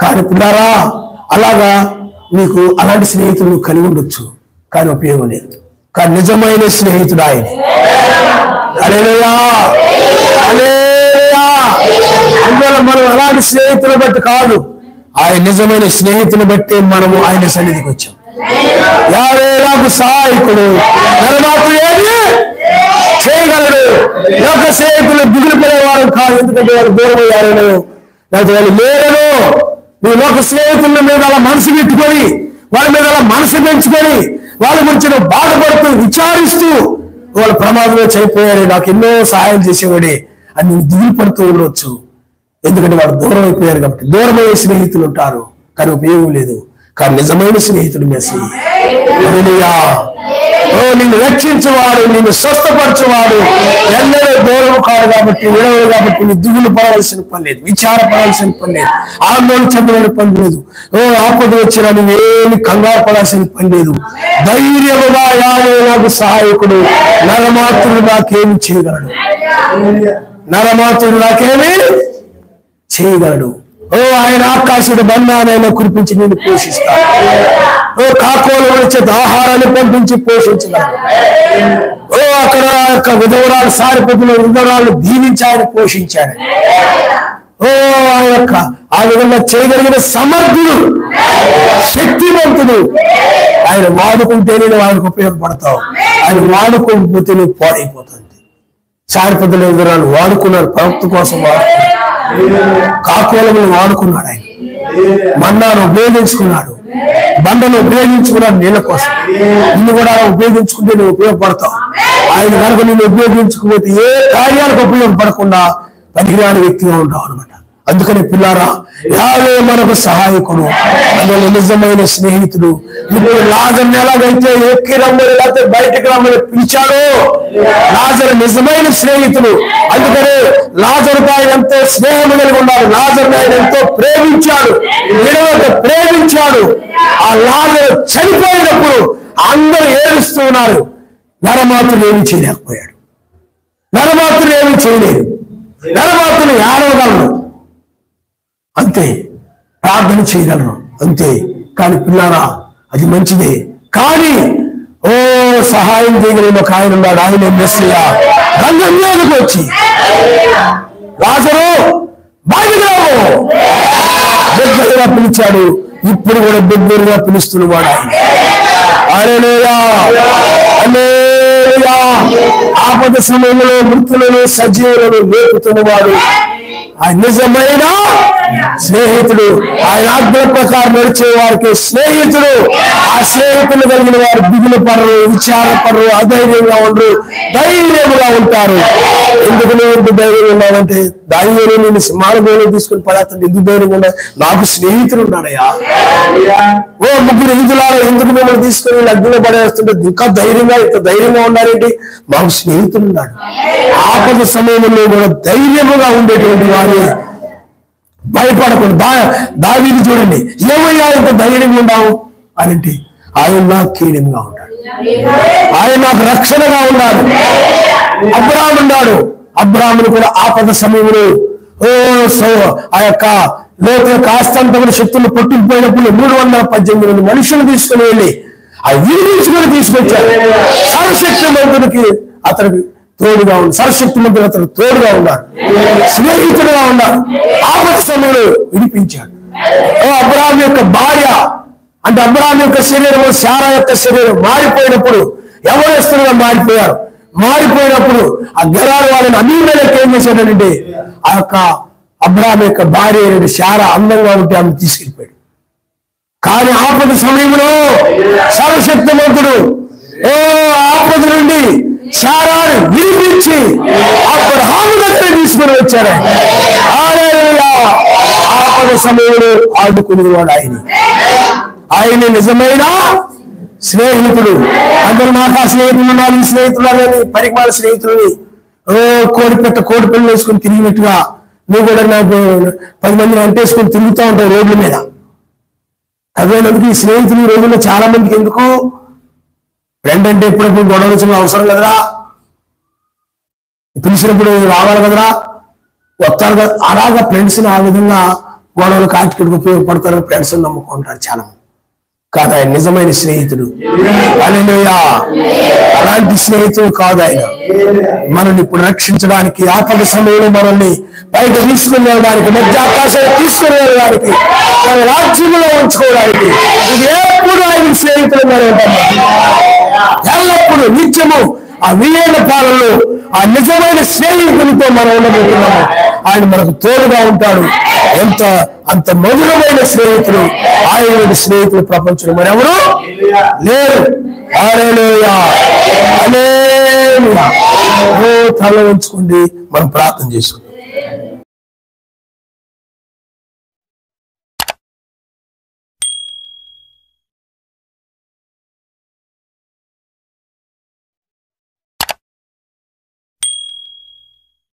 కానీ పిల్లారా అలాగా నీకు అలాంటి స్నేహితులు నువ్వు కలిగి ఉండొచ్చు, కానీ ఉపయోగం లేదు. కానీ నిజమైన స్నేహితుడు ఆయన. హల్లెలూయా, హల్లెలూయా. అందువల్ల మనం అలాంటి స్నేహితులు బట్టి కాదు, ఆయన నిజమైన స్నేహితుని బట్టి మనము ఆయన సన్నిధికి వచ్చాం. యావే నాకు సహాయకుడు, నాకు ఏది చేయగలడు. లోక స్నేహితులు దిగులు పడేవారు కాదు, ఎందుకంటే వారు దూరం అయ్యారను, లేకపోతే వాళ్ళు లేరను. నువ్వు లోక స్నేహితుల మీద అలా మనసు పెట్టుకొని, వాళ్ళ మీద అలా మనసు పెంచుకొని, వాళ్ళ గురించి నువ్వు బాధపడుతూ విచారిస్తూ వాళ్ళ ప్రమాదంలో చనిపోయారు, నాకు ఎన్నో సహాయం చేసేవాడే అని నువ్వు దిగులు పడుతూ ఉండవచ్చు. ఎందుకంటే వాళ్ళు దూరం అయిపోయారు కాబట్టి. దూరమయ్యే స్నేహితులు ఉంటారు కానీ ఉపయోగం లేదు. కానీ నిజమైన స్నేహితుడు మెస్సీ. హల్లెలూయా. నిన్ను రక్షించేవాడు, నిన్ను స్వస్థపరచేవాడు ఎన్నడూ దూరం కాదు కాబట్టి, విడవడు కాబట్టి నీ దిగులు పడవలసిన పని లేదు, విచారపడాల్సిన పని లేదు, ఆందోళన చెందవలసిన పని లేదు. ఆపద వచ్చినా నువ్వేమి కంగారు పడాల్సిన పని లేదు. ధైర్యముగా యావే నాకు సహాయకుడు, నరమాత్రుడు నాకేమి చేయగలడు, నరమాత్రుడు నాకేమి చేయగలడు. ఓ ఆయన ఆకాశుడు మన్నానైనా కురిపించి నేను పోషిస్తాను. ఓ కాకోలు వచ్చే ఆహారాన్ని పంపించి పోషించుతాను. ఓ అక్కడ యొక్క విధవరాలు సారిపతిలో విధవరాలు దీవించి ఆయన పోషించాడు. ఓ ఆయన యొక్క ఆ విధంగా చేయగలిగిన సమర్థుడు, శక్తివంతుడు. ఆయన వాడుకుంటేనే నువ్వు ఆయనకు ఉపయోగపడతావు. ఆయన వాడుకోకపోతే నువ్వు పాడైపోతుంది. సారిపతిలో విధవరాలు వాడుకున్నాడు, ప్రవక్త కోసం వాడుకున్నాడు, కాకోలములు వాడుకున్నాడు, ఆయన మన్నాను ఉపయోగించుకున్నాడు, బండను ఉపయోగించుకున్నాడు నీళ్ళ కోసం. నిన్ను కూడా ఉపయోగించుకుంటే నువ్వు ఉపయోగపడతావు. ఆయన కనుక నిన్ను ఉపయోగించుకోకపోతే ఏ కార్యాలకు ఉపయోగపడకుండా పనికిరాని వ్యక్తిగా ఉంటావు అనమాట. అందుకని పిల్లారా, యావే మనకు సహాయకుడు, అందులో నిజమైన స్నేహితుడు. ఇప్పుడు లాజర్ని ఎలాగైతే ఎక్కి రమ్మని లేకపోతే బయటకు రమ్మని పిలిచాడో, లాజరు నిజమైన స్నేహితుడు. అందుకని లాజరుతో ఆయన ఎంతో స్నేహం కలిగి ఉన్నాడు. లాజరుని ఆయన ఎంతో ప్రేమించాడు, ప్రేమించాడు. ఆ లాజరు చనిపోయినప్పుడు అందరూ ఏడుస్తూ ఉన్నారు. నరమాత్రులు ఏమీ చేయలేకపోయాడు. నరమాత్రులు ఏమీ చేయలేదు. నరమాత్రులు ఏడవగలరు అంతే, ప్రార్థన చేయగలరు అంతే. కానీ పిల్లారా, అది మంచిదే. కానీ ఓ సహాయం చేయగలిగిన ఒక ఆయన ఉన్నాడు. ఆయన మెస్సియా రంగం మీదకి వచ్చి, లాజరు బయటకు రావు దగ్గరగా పిలిచాడు. ఇప్పుడు కూడా దగ్గరగా పిలుస్తున్నవాడు ఆయన. హల్లెలూయా, హల్లెలూయా. ఆపద సమయంలో మృతులను సజీవులను లేపుతున్నవాడు ఆయన నిజమైన స్నేహితుడు. ఆయన ఆజ్ఞల ప్రకారం నడిచే వారికి స్నేహితుడు. ఆ స్నేహితులు కలిగిన వారు దిగులు పడరు, విచారపడరు, అధైర్యంగా ఉండరు, ధైర్యముగా ఉంటారు. ఎందుకు నువ్వు ఎంత ధైర్యంగా ఉన్నావంటే, ధైర్యం నేను సింహానుభవంలో తీసుకుని పడేస్తాను. ఎందుకు ధైర్యంగా ఉన్నా? నాకు స్నేహితుడు ఉన్నాడయ్యా. ఓ ముగ్గురు ఈదులారా ఎందుకు మిమ్మల్ని తీసుకుని లగ్నంలో పడేస్తుంటే ఇంకా ధైర్యంగా ఉన్నారేంటి? మాకు స్నేహితుడు ఉన్నాడు. ఆపద సమయంలో కూడా ధైర్యముగా ఉండేటువంటి వారు భయపడకుండా. దావీదు చూడండి, ఏమయ్యా ఇంత ధైర్యంగా ఉన్నావు అంటే, ఆయన నాకు కీడంగా ఉన్నాడు, ఆయన నాకు రక్షణగా ఉన్నాడు. అబ్రాహాము ఉన్నాడు. అబ్రాహామును కూడా ఆపద సమయంలో ఆ యొక్క లోతు యొక్క ఆస్తంతమైన శక్తులు పట్టుకుపోయినప్పుడు 318 మంది మనుషులు తీసుకుని వెళ్ళి అవి విడిపించుకొని తీసుకొచ్చారు. సర్వశక్తిమంతుడికి అతనికి తోడుగా ఉంది, సర్వశక్తిమంతుడు అతనికి తోడుగా ఉన్నాడు, స్నేహితుడుగా ఉన్నాడు. ఆపద సమయంలో విడిపించాడు. అబ్రాహాము యొక్క భార్య అంటే అబ్రాహాము యొక్క శరీరం శారా యొక్క శరీరం మారిపోయినప్పుడు యవనస్తులుగా మారిపోయినప్పుడు ఆ గెరారు వాళ్ళని అన్నింటికి ఏం చేశాడంటే, ఆ యొక్క అబ్రాహాము యొక్క భార్య అయిన శారా అందంగా ఉంటే ఆమె తీసుకెళ్ళిపోయాడు. కానీ ఆపద సమయంలో సర్వశక్తిమంతుడు ఆపద నుండి శారాను విడిపించి అబ్రాహాము దగ్గర తీసుకుని వచ్చాడు. ఆపద సమయంలో ఆదుకునేవాడు ఆయన నిజమైన స్నేహితుడు. అందరూ నాకు ఆ స్నేహితులు ఉన్నారు, ఈ స్నేహితులు అని పరిమాణ స్నేహితులని కోడి పిల్లలు వేసుకుని తిరిగినట్టుగా నువ్వు కూడా నాకు 10 మందిని అంటేసుకుని తిరుగుతూ ఉంటావు రోడ్ల మీద. అదేనందుకు ఈ స్నేహితులు ఈ రోజుల్లో చాలా మందికి ఎందుకు ఫ్రెండ్ అంటే ఎప్పుడప్పుడు గొడవ వచ్చిన అవసరం కదరా, పిలిచినప్పుడు రావాలి కదరా, వస్తారు కదా. అలాగా ఫ్రెండ్స్ని ఆ విధంగా గొడవలు కాటికి ఉపయోగపడతారు ఫ్రెండ్స్ నమ్ముకుంటారు చాలా మంది. కాదు, ఆయన నిజమైన స్నేహితుడు. హల్లెలూయా. అలాంటి స్నేహితుడు కాదు ఆయన. మనల్ని ఇప్పుడు రక్షించడానికి, ఆపద సమయంలో మనల్ని బయట తీసుకుని వెళ్ళడానికి, మధ్య ఆకాశాన్ని తీసుకుని వెళ్ళడానికి, మన రాజ్యంలో ఉంచుకోవడానికి ఇది ఎప్పుడు ఆయన స్నేహితులుగానే ఉంటాం. ఎల్లప్పుడూ నిత్యము ఆ వీళ్ళ పాలనలో ఆ నిజమైన స్నేహితులతో మనం ఉండబోతున్నాము. ఆయన మనకు తోడుగా ఉంటాడు. అంత మధురమైన స్నేహితులు, ఆయన స్నేహితులు ప్రపంచంలో మరెవరు లేరు. హల్లెలూయా, హల్లెలూయా. తల ఉంచుకోండి, మనం ప్రార్థన చేసుకుంటాం.